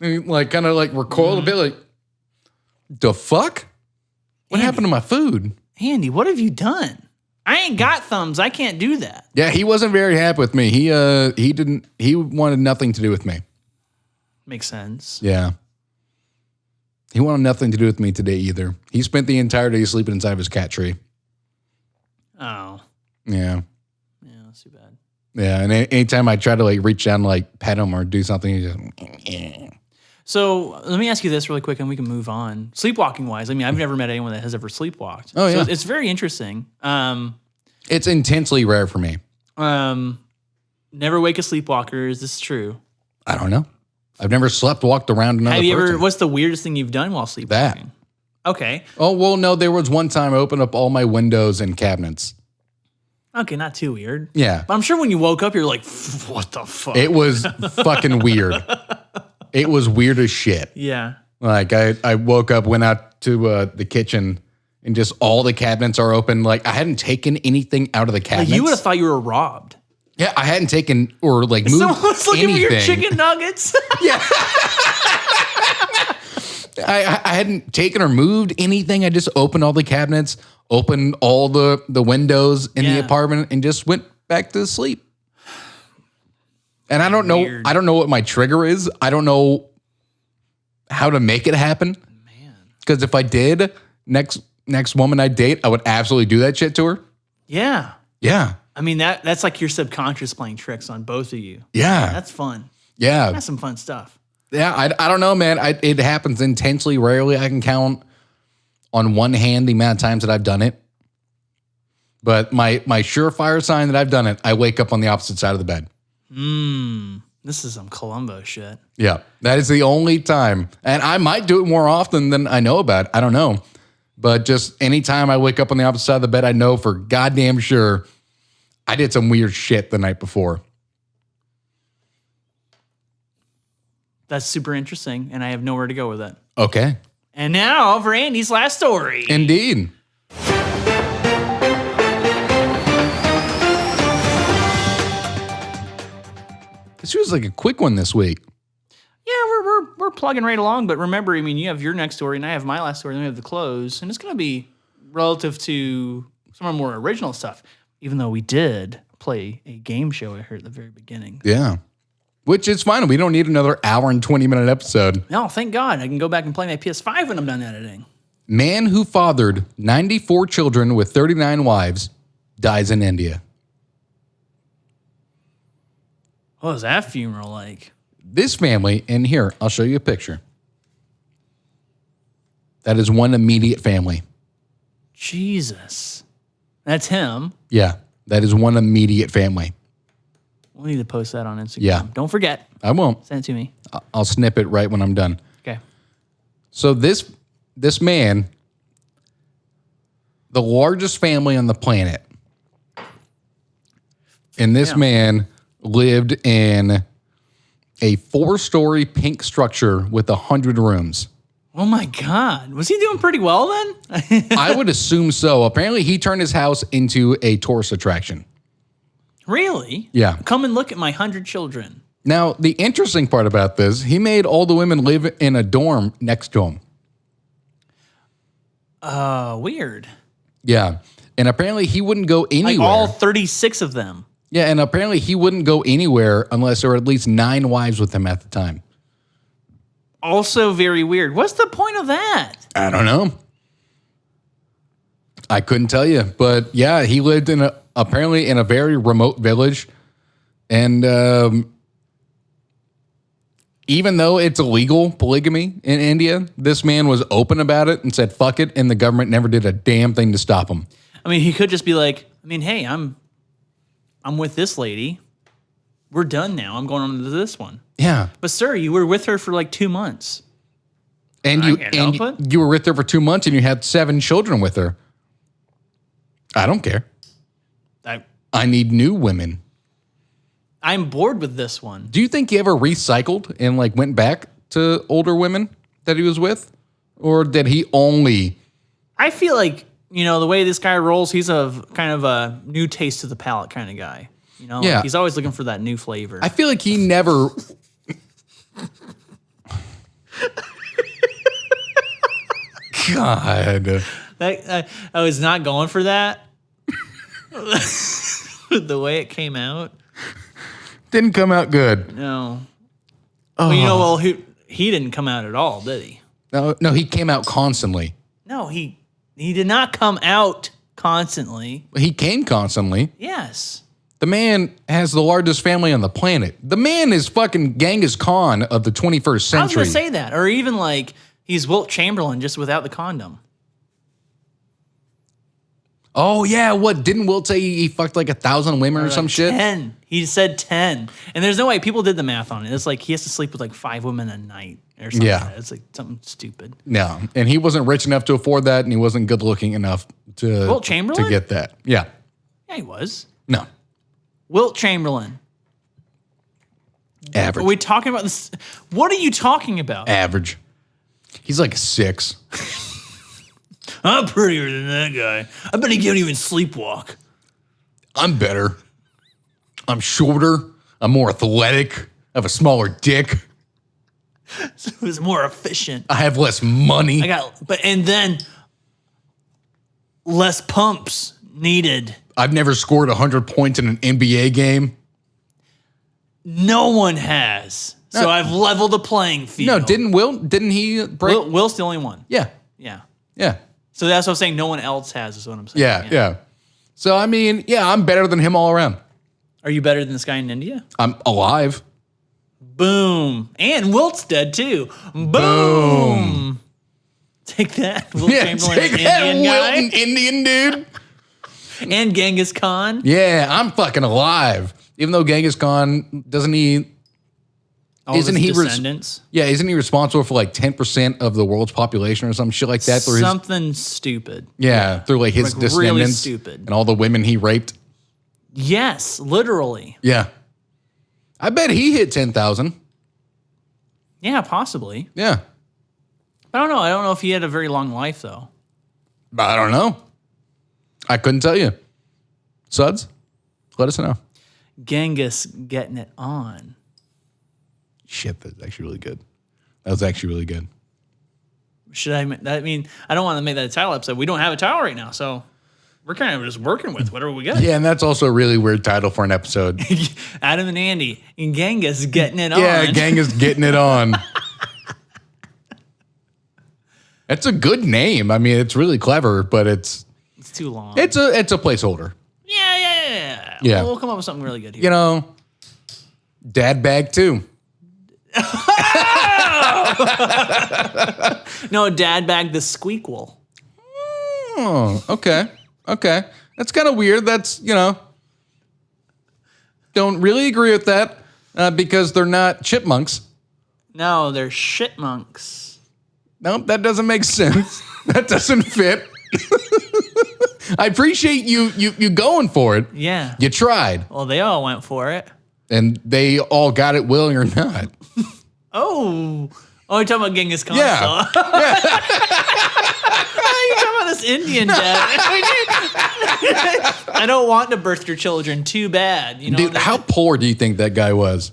And he like kind of like recoiled a bit like, the fuck? What happened to my food? Andy, what have you done? I ain't got thumbs. I can't do that. Yeah, he wasn't very happy with me. He wanted nothing to do with me. Makes sense. Yeah. He wanted nothing to do with me today either. He spent the entire day sleeping inside of his cat tree. Oh. Yeah. Yeah, that's too bad. Yeah, and anytime I try to like reach down, like pet him or do something, he just. So let me ask you this really quick, and we can move on. Sleepwalking wise, I mean, I've never met anyone that has ever sleepwalked. Oh yeah, so it's very interesting. It's intensely rare for me. Never wake a sleepwalker. Is this true? I don't know. I've never walked around another Have you person. ever? What's the weirdest thing you've done while sleepwalking? That. Okay. Oh well, no. There was one time I opened up all my windows and cabinets. Okay, not too weird. Yeah, but I'm sure when you woke up, you're like, "What the fuck?" It was fucking weird. It was weird as shit. Yeah. Like I woke up, went out to the kitchen, and just all the cabinets are open. Like I hadn't taken anything out of the cabinets. Like you would have thought you were robbed. Yeah, I hadn't taken or like moved Someone's looking anything. for your chicken nuggets. Yeah. I hadn't taken or moved anything. I just opened all the cabinets, opened all the windows in the apartment, and just went back to sleep. And I don't know. I don't know what my trigger is. I don't know how to make it happen. Man, because if I did, next woman I date, I would absolutely do that shit to her. Yeah. Yeah. I mean that's like your subconscious playing tricks on both of you. Yeah. That's fun. Yeah. That's some fun stuff. Yeah, I don't know, man. It happens intensely rarely. I can count on one hand the amount of times that I've done it. But my surefire sign that I've done it, I wake up on the opposite side of the bed. This is some Columbo shit. Yeah, that is the only time. And I might do it more often than I know about. I don't know. But just anytime I wake up on the opposite side of the bed, I know for goddamn sure I did some weird shit the night before. That's super interesting, and I have nowhere to go with it. Okay. And now for Andy's last story. Indeed. This was like a quick one this week. Yeah, we're plugging right along, but remember, I mean, you have your next story, and I have my last story, and then we have the close, and it's going to be relative to some of our more original stuff, even though we did play a game show here at the very beginning. Yeah. Which is fine. We don't need another hour and 20-minute episode. No, thank God. I can go back and play my PS5 when I'm done editing. Man who fathered 94 children with 39 wives dies in India. What was that funeral like? This family, and here, I'll show you a picture. That is one immediate family. Jesus. That's him. Yeah, that is one immediate family. We'll need to post that on Instagram. Yeah. Don't forget. I won't. Send it to me. I'll snip it right when I'm done. Okay. So this man, the largest family on the planet, and this man lived in a 4-story pink structure with 100 rooms. Oh my God. Was he doing pretty well then? I would assume so. Apparently he turned his house into a tourist attraction. Really? Yeah. Come and look at my 100 children. Now, the interesting part about this, he made all the women live in a dorm next to him. Weird. Yeah. And apparently he wouldn't go anywhere. Like all 36 of them. Yeah, and apparently he wouldn't go anywhere unless there were at least 9 wives with him at the time. Also very weird. What's the point of that? I don't know. I couldn't tell you, but yeah, he lived apparently in a very remote village, and even though it's illegal polygamy in India, this man was open about it and said "fuck it," and the government never did a damn thing to stop him. I mean, he could just be like, hey, I'm with this lady. We're done now. I'm going on to this one. Yeah, but sir, you were with her for like 2 months, and you were with her for 2 months, and you had 7 children with her. I don't care. I need new women. I'm bored with this one. Do you think he ever recycled and like went back to older women that he was with? Or did he only... I feel like, the way this guy rolls, he's a kind of a new taste to the palate kind of guy. Yeah. Like he's always looking for that new flavor. I feel like he never... God. I was not going for that. The way it came out. Didn't come out good. No. Oh. Well, he didn't come out at all, did he? No, he came out constantly. No, he did not come out constantly. He came constantly. Yes. The man has the largest family on the planet. The man is fucking Genghis Khan of the 21st century. I was going to say that. Or even like he's Wilt Chamberlain just without the condom. Oh, yeah. What? Didn't Wilt say he fucked like 1,000 women or some shit? 10. He said 10. And there's no way. People did the math on it. It's like he has to sleep with like 5 women a night or something. Yeah. Like it's like something stupid. No. And he wasn't rich enough to afford that, and he wasn't good looking enough to, Wilt Chamberlain? To get that. Yeah. Yeah, he was. No. Wilt Chamberlain. Average. Are we talking about this? What are you talking about? Average. He's like a 6. I'm prettier than that guy. I bet he can't even sleepwalk. I'm better. I'm shorter. I'm more athletic. I have a smaller dick. So it was more efficient. I have less money. And then less pumps needed. I've never scored 100 points in an NBA game. No one has. So I've leveled the playing field. No, didn't he break? Will's the only one. Yeah. Yeah. Yeah. So that's what I'm saying. No one else has is what I'm saying. Yeah. So, I mean, yeah, I'm better than him all around. Are you better than this guy in India? I'm alive. Boom. And Wilt's dead too. Boom. Take that. Wilt Chamberlain, take that, Indian guy. Wilt, Indian dude. And Genghis Khan. Yeah, I'm fucking alive. Even though Genghis Khan, doesn't he... Isn't he descendants? Isn't he responsible for like 10% of the world's population or some shit like that? Through something stupid. Yeah, through like his descendants. Really stupid. And all the women he raped. Yes, literally. Yeah. I bet he hit 10,000. Yeah, possibly. Yeah. I don't know. I don't know if he had a very long life, though. I don't know. I couldn't tell you. Suds, let us know. Genghis getting it on. Shit, that's actually really good. That was actually really good. I mean, I don't want to make that a title episode. We don't have a title right now, so we're kind of just working with whatever we got. Yeah, and that's also a really weird title for an episode. Adam and Andy and Genghis getting it on. Yeah, Genghis getting it on. That's a good name. I mean, it's really clever, but it's too long. It's a placeholder. Yeah. We'll come up with something really good here. You know, dad bag too. No, dad bag the squeakquel. Oh, okay. That's kind of weird. That's, don't really agree with that because they're not chipmunks. No, they're shitmunks. Nope, that doesn't make sense. That doesn't fit. I appreciate you going for it. Yeah. You tried. Well, they all went for it. And they all got it willing or not. Oh, you're talking about Genghis Khan? Yeah. Yeah. You're talking about this Indian dad. I don't want to birth your children too bad. Dude, how poor do you think that guy was?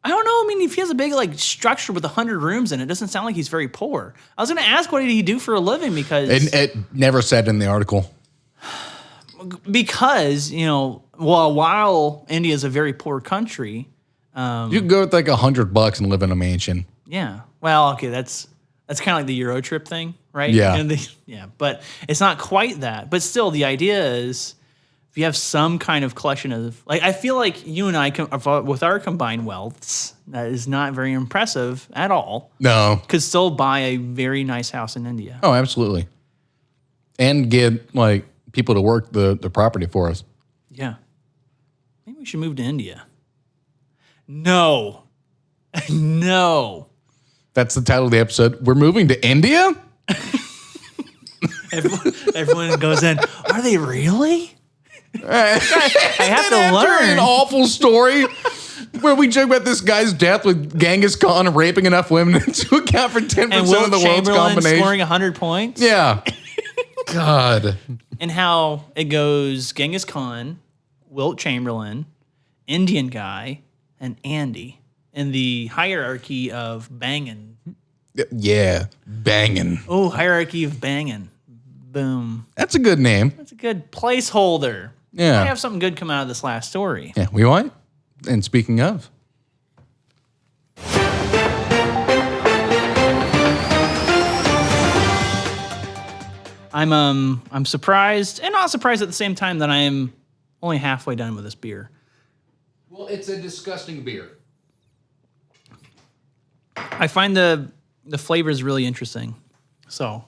I don't know. I mean, if he has a big structure with 100 rooms in it, doesn't sound like he's very poor. I was going to ask what did he do for a living because... It never said in the article. Because, while India is a very poor country... you can go with $100 and live in a mansion. Yeah. Well, okay, that's kind of like the Euro trip thing, right? Yeah. Yeah, but it's not quite that. But still, the idea is if you have some kind of collection of, like, I feel like you and I, with our combined wealths, that is not very impressive at all, No. could still buy a very nice house in India. Oh, absolutely. And get like people to work the property for us. Yeah. Maybe we should move to India. No. No. That's the title of the episode. We're moving to India? Everyone goes in, are they really? I have to After learn. an awful story where we joke about this guy's death with Genghis Khan raping enough women to account for 10% And of Wilt the world's Chamberlain combination. scoring 100 points. Yeah. God. And how it goes Genghis Khan, Wilt Chamberlain, Indian guy, and Andy in the hierarchy of banging. Yeah. Banging. Oh, hierarchy of banging. Boom. That's a good name. That's a good placeholder. Yeah. Might have something good come out of this last story. Yeah, we might. And speaking of. I'm surprised and not surprised at the same time that I am only halfway done with this beer. Well, it's a disgusting beer. I find the flavors really interesting. So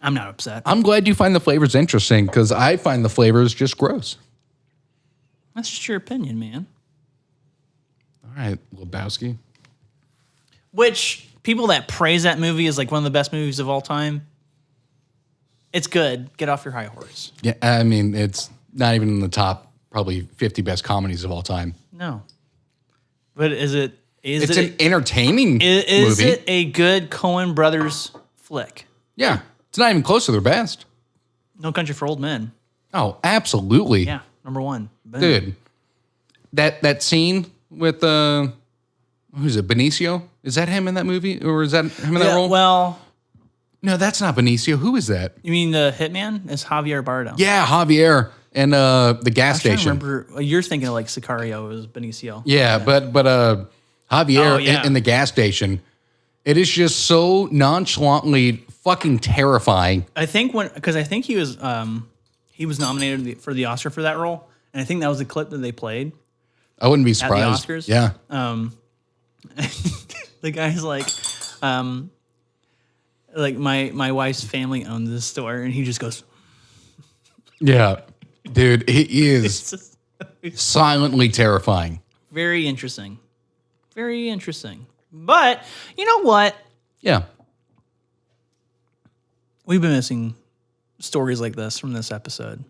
I'm not upset. I'm glad you find the flavors interesting because I find the flavors just gross. That's just your opinion, man. All right, Lebowski. Which people that praise that movie as like one of the best movies of all time, it's good. Get off your high horse. Yeah, I mean, it's not even in the top probably 50 best comedies of all time. No. But is it... It's an entertaining Is movie. it a good Coen Brothers flick? Yeah, it's not even close to their best. No Country for Old Men. Oh, absolutely. Yeah, number one. Boom. Dude, that scene with who's it? Benicio? Is that him in that movie, or is that him in that role? Well, No, that's not Benicio. Who is that? you mean the hitman? It's Javier Bardem. Yeah, Javier and the gas I station. remember. You're thinking of like Sicario as Benicio. Yeah, but Javier Oh, yeah. in the gas station. It is just so nonchalantly fucking terrifying. I think I think he was nominated for the Oscar for that role, and I think that was the clip that they played. I wouldn't be the surprised. Oscars? Yeah. The guy's like my wife's family owns this store, and he just goes, Yeah. Dude, it it's is just silently terrifying. very interesting. Very interesting. But you know what? Yeah. We've been missing stories like this from this episode.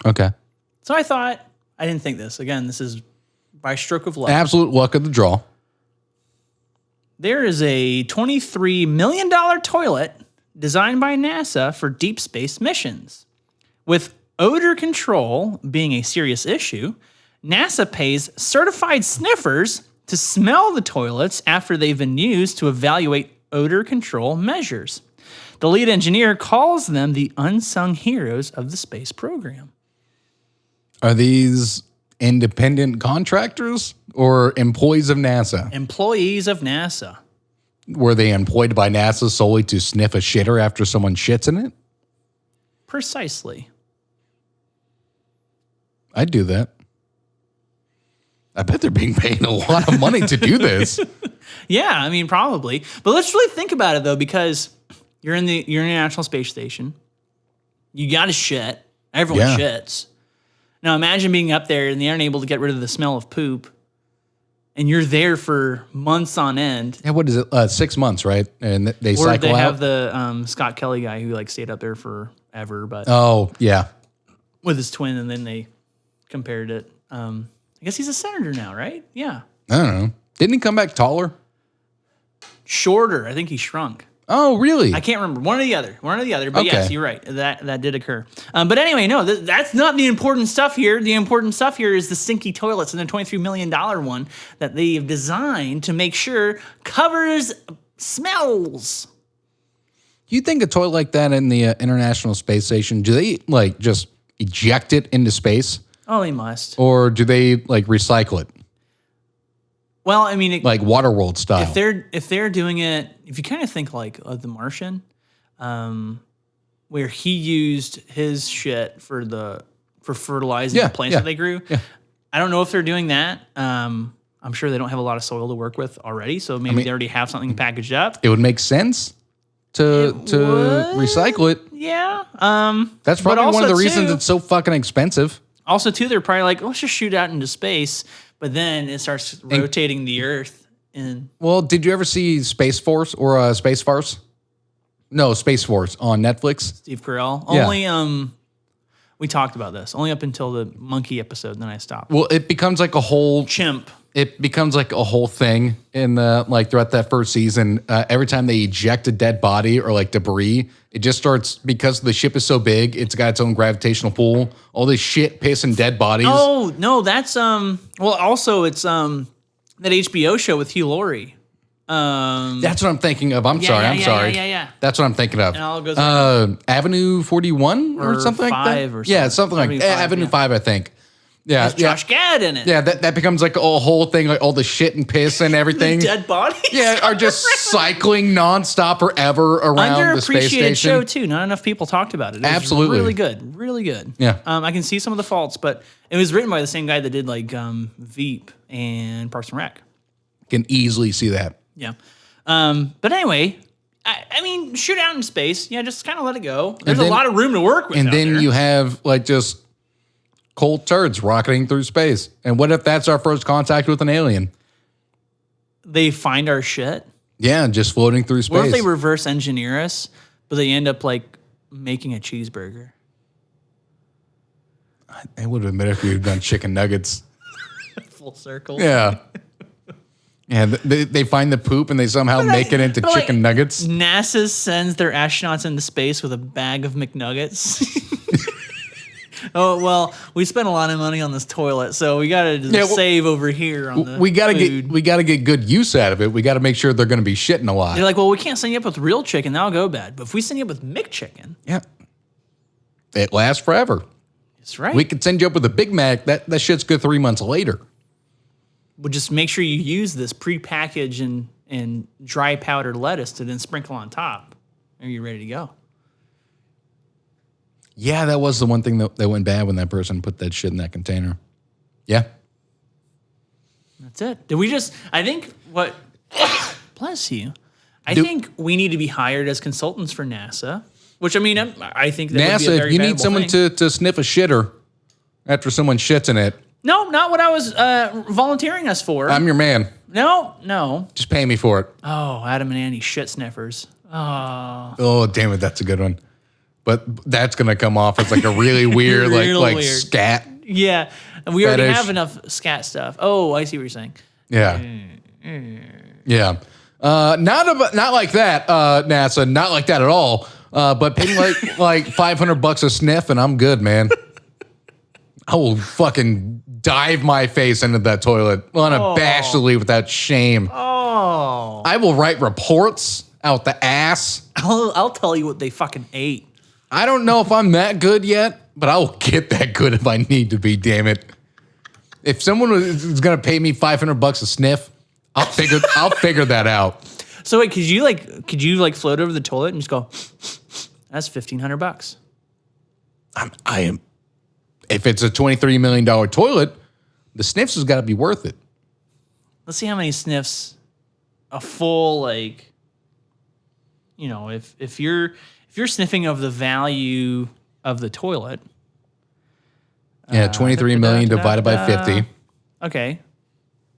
Okay. So I thought, I didn't think this. Again, this is by stroke of luck. Absolute luck of the draw. There is a $23 million toilet designed by NASA for deep space missions. With odor control being a serious issue, NASA pays certified sniffers to smell the toilets after they've been used to evaluate odor control measures. The lead engineer calls them the unsung heroes of the space program. Are these independent contractors or employees of NASA? Employees of NASA. Were they employed by NASA solely to sniff a shitter after someone shits in it? Precisely. I'd do that. I bet they're being paid a lot of money to do this. Yeah, I mean, probably. But let's really think about it, though, because you're in the International Space Station. You got to shit. Everyone Yeah. shits. Now, imagine being up there and they aren't able to get rid of the smell of poop. And you're there for months on end. Yeah, what is it? 6 months, right? And they Or cycle they out? have the Scott Kelly guy who like stayed up there forever, but Oh, yeah. with his twin, and then they compared it. I guess he's a senator now, right? Yeah. I don't know. Didn't he come back taller? Shorter. I think he shrunk. Oh, really? I can't remember. One or the other. But yes, Okay. you're right. That did occur. But anyway, no, that's not the important stuff here. The important stuff here is the stinky toilets and the $23 million one that they've designed to make sure covers smells. You think a toilet like that in the International Space Station, do they like just eject it into space? Oh, they must. Or do they like recycle it? Well, I mean, like Waterworld style. if they're doing it, if you kind of think like The Martian, where he used his shit for fertilizing the plants that they grew. Yeah. I don't know if they're doing that. I'm sure they don't have a lot of soil to work with already, so maybe they already have something packaged up. It would make sense to recycle it. Yeah. That's probably one of the reasons it's so fucking expensive. Also, too, they're probably like, let's just shoot out into space, but then it starts rotating the Earth. Well, did you ever see Space Force or Space Farce? No, Space Force on Netflix. Steve Carell. Yeah. Only we talked about this only up until the monkey episode, and then I stopped. Well, it becomes like a whole chimp. It becomes like a whole thing in the like throughout that first season. Every time they eject a dead body or like debris, it just starts because the ship is so big. It's got its own gravitational pull. All this shit, piss, and dead bodies. Oh no, that's Well, also it's that HBO show with Hugh Laurie. That's what I'm thinking of. I'm sorry. Yeah. That's what I'm thinking of. And all goes Avenue 41 or something like that. Or yeah, something like Avenue 5, I think. Yeah, has Josh Gad in it. Yeah, that becomes like a whole thing, like all the shit and piss and everything. The dead bodies. Yeah, are just cycling nonstop forever around the space station. Underappreciated show too. Not enough people talked about it. It was Absolutely, really good, really good. Yeah, I can see some of the faults, but it was written by the same guy that did like Veep and Parks and Rec. Can easily see that. Yeah, but anyway. I mean, shoot out in space. Yeah, just kind of let it go. There's a lot of room to work with. And then you have like just cold turds rocketing through space. And what if that's our first contact with an alien? They find our shit. Yeah, just floating through space. What if they reverse engineer us, but they end up like making a cheeseburger? It would have been better if we had done chicken nuggets. Full circle. Yeah. Yeah, they find the poop and they somehow make it into chicken nuggets. NASA sends their astronauts into space with a bag of McNuggets. Oh, well, we spent a lot of money on this toilet, so we got to save over here on the we gotta food. We got to get good use out of it. We got to make sure they're going to be shitting a lot. They're like, well, we can't send you up with real chicken. That'll go bad. But if we send you up with McChicken. Yeah. It lasts forever. That's right. We could send you up with a Big Mac. That shit's good 3 months later. Well, just make sure you use this prepackaged and dry powdered lettuce to then sprinkle on top. Are you ready to go? Yeah, that was the one thing that went bad when that person put that shit in that container. Yeah. That's it. Did we just, I think what, bless you. I think we need to be hired as consultants for NASA, which I mean, I think that would be a very if you need someone to sniff a shitter after someone shits in it. No, not what I was volunteering us for. I'm your man. No. Just pay me for it. Oh, Adam and Andy shit sniffers. Oh, damn it, that's a good one. But that's gonna come off as like a really weird, like weird. Scat. Yeah, we already have enough scat stuff. Oh, I see what you're saying. Yeah, yeah. Not like that, NASA. Not like that at all. But pay me like $500 a sniff, and I'm good, man. I will fucking dive my face into that toilet unabashedly without shame. Oh, I will write reports out the ass. I'll tell you what they fucking ate. I don't know if I'm that good yet, but I'll get that good if I need to be, damn it. If someone is going to pay me $500 a sniff, I'll figure that out. So wait, could you float over the toilet and just go, that's $1,500. I am. If it's a $23 million toilet, the sniffs has got to be worth it. Let's see how many sniffs a full, like, you know, if you're sniffing of the value of the toilet. Yeah, 23 million divided by 50. Okay.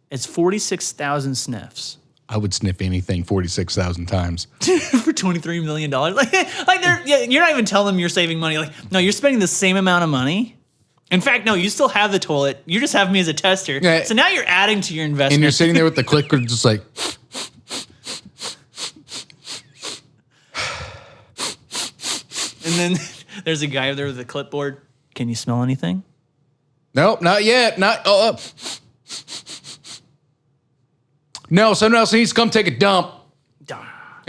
It's 46,000 sniffs. I would sniff anything 46,000 times. For $23 million. You're not even telling them you're saving money. Like, no, you're spending the same amount of money. In fact, no, you still have the toilet. You just have me as a tester. Yeah. So now you're adding to your investment. And you're sitting there with the clicker just like... And then there's a guy there with a clipboard. Can you smell anything? Nope, not yet. No, someone else needs to come take a dump.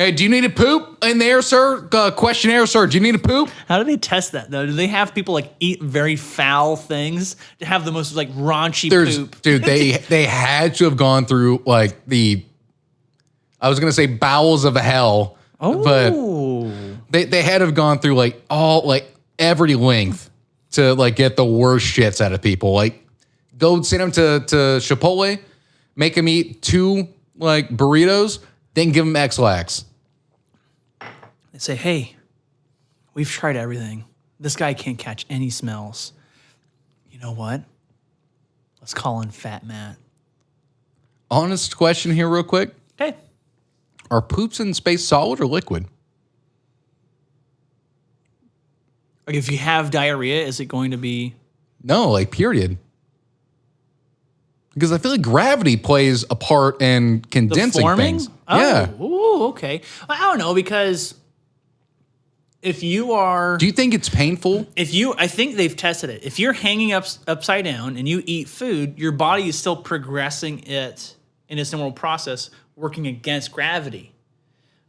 Hey, do you need a poop in there, sir? Questionnaire, sir. Do you need a poop? How do they test that though? Do they have people like eat very foul things to have the most like raunchy poop? Dude, they had to have gone through like I was gonna say bowels of hell, but they had to have gone through like every length to like get the worst shits out of people. Like go send them to Chipotle, make them eat 2 like burritos, then give them X-Lax. They say, hey, we've tried everything. This guy can't catch any smells. You know what? Let's call in Fat Matt. Honest question here real quick. Okay. Are poops in space solid or liquid? Like if you have diarrhea, is it going to be? No, like period. Because I feel like gravity plays a part in condensing things. Oh, yeah. Ooh, okay. Well, I don't know because if you are, Do you think it's painful? I think they've tested it. If you're hanging upside down and you eat food, your body is still progressing it in its normal process, working against gravity,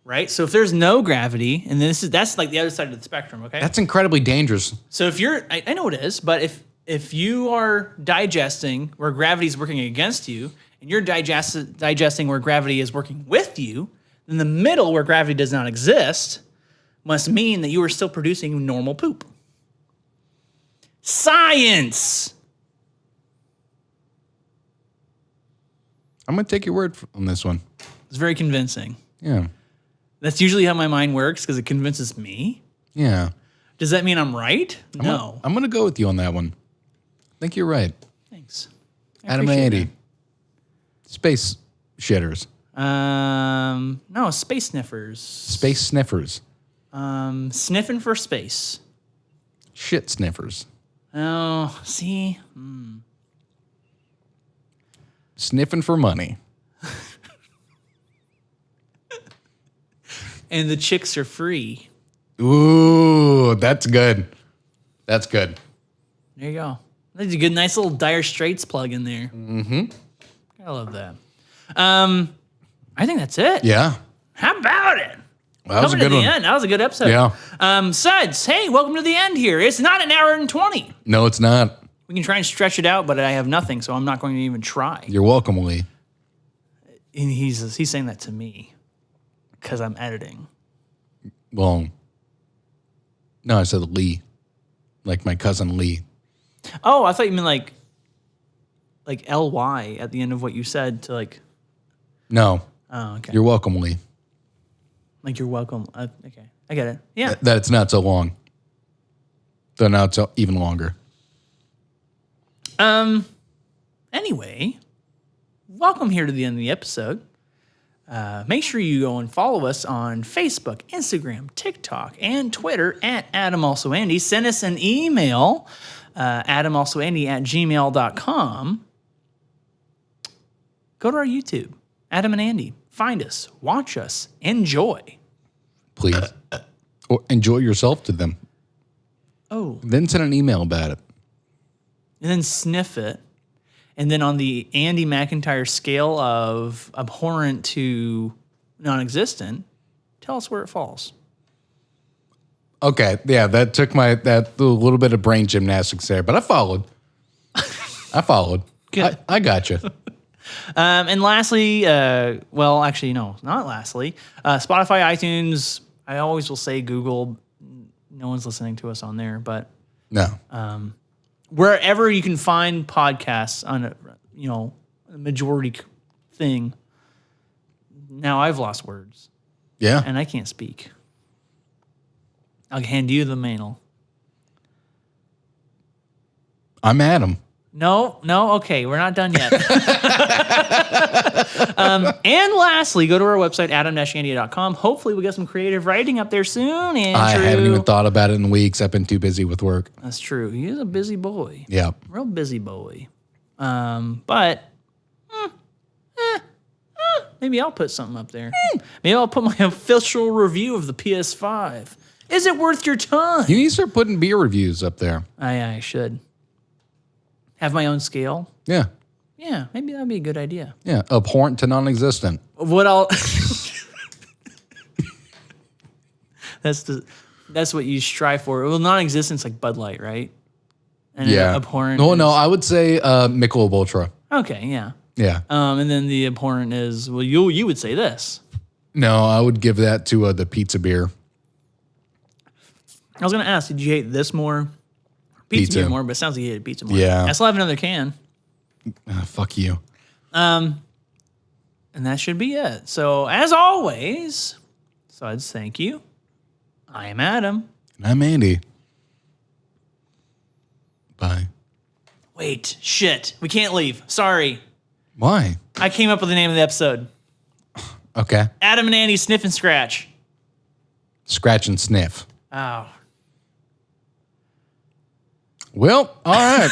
right? So if there's no gravity, and that's like the other side of the spectrum, okay? That's incredibly dangerous. So if you're, I know it is, but if you are digesting where gravity is working against you, and you're digesting where gravity is working with you, then the middle where gravity does not exist must mean that you are still producing normal poop. Science! I'm going to take your word on this one. It's very convincing. Yeah. That's usually how my mind works because it convinces me. Yeah. Does that mean I'm right? No. I'm going to go with you on that one. I think you're right. Thanks. AnA. Space shitters. No, space sniffers. Space sniffers. Sniffing for space. Shit sniffers. Oh, see? Sniffing for money. And the chicks are free. Ooh, that's good. That's good. There you go. That's a good, nice little Dire Straits plug in there. Mm-hmm. I love that. I think that's it. Yeah. How about it? Well, that was Coming a good to the one. end. That was a good episode. Yeah. Suds, hey, welcome to the end here. It's not an hour and 20. No, it's not. We can try and stretch it out, but I have nothing, so I'm not going to even try. You're welcome, Lee. And he's saying that to me because I'm editing. Well, no, I said Lee. Like my cousin Lee. Oh, I thought you meant like L-Y at the end of what you said to like. No. Oh, okay. You're welcome, Lee. Like you're welcome. Okay, I get it. Yeah. That it's not so long. Though now it's even longer. Anyway, welcome here to the end of the episode. Make sure you go and follow us on Facebook, Instagram, TikTok, and Twitter at adamalsoandy. Send us an email, adamalsoandy@gmail.com. Go to our YouTube, Adam and Andy. Find us, watch us, enjoy. Please. Or enjoy yourself to them. Oh. Then send an email about it. And then sniff it. And then on the Andy McIntyre scale of abhorrent to non-existent, tell us where it falls. Okay, yeah, that took that little bit of brain gymnastics there, but I followed. Good. I got you. And lastly, well, actually, no, not lastly. Spotify, iTunes, I always will say Google. No one's listening to us on there, but No. wherever you can find podcasts on a majority thing. Now I've lost words Yeah. and I can't speak. I'll hand you the manual. I'm Adam. No, okay, we're not done yet. And lastly, go to our website, adam-andy.com. Hopefully we get some creative writing up there soon. Andrew. I haven't even thought about it in weeks. I've been too busy with work. That's true. He is a busy boy. Yeah. Real busy boy. But maybe I'll put something up there. Maybe I'll put my official review of the PS5. Is it worth your time? You need to start putting beer reviews up there. I should. Have my own scale? Yeah. Yeah, maybe that'd be a good idea. Yeah. Abhorrent to non-existent. What I'll That's what you strive for. Well, non-existence like Bud Light, right? And Yeah. abhorrent. No, I would say Michelob Ultra. Okay, yeah. Yeah. And then the abhorrent is, well, you would say this. No, I would give that to the pizza beer. I was going to ask, did you hate this more? Pizza beer more, but it sounds like you hated pizza more. Yeah. I still have another can. Fuck you. And that should be it. So, as always, Suds, thank you. I am Adam. And I'm Andy. Bye. Wait, shit. We can't leave. Sorry. Why? I came up with the name of the episode. Okay. Adam and Andy Sniff and Scratch. Scratch and sniff. Oh. Well, all right.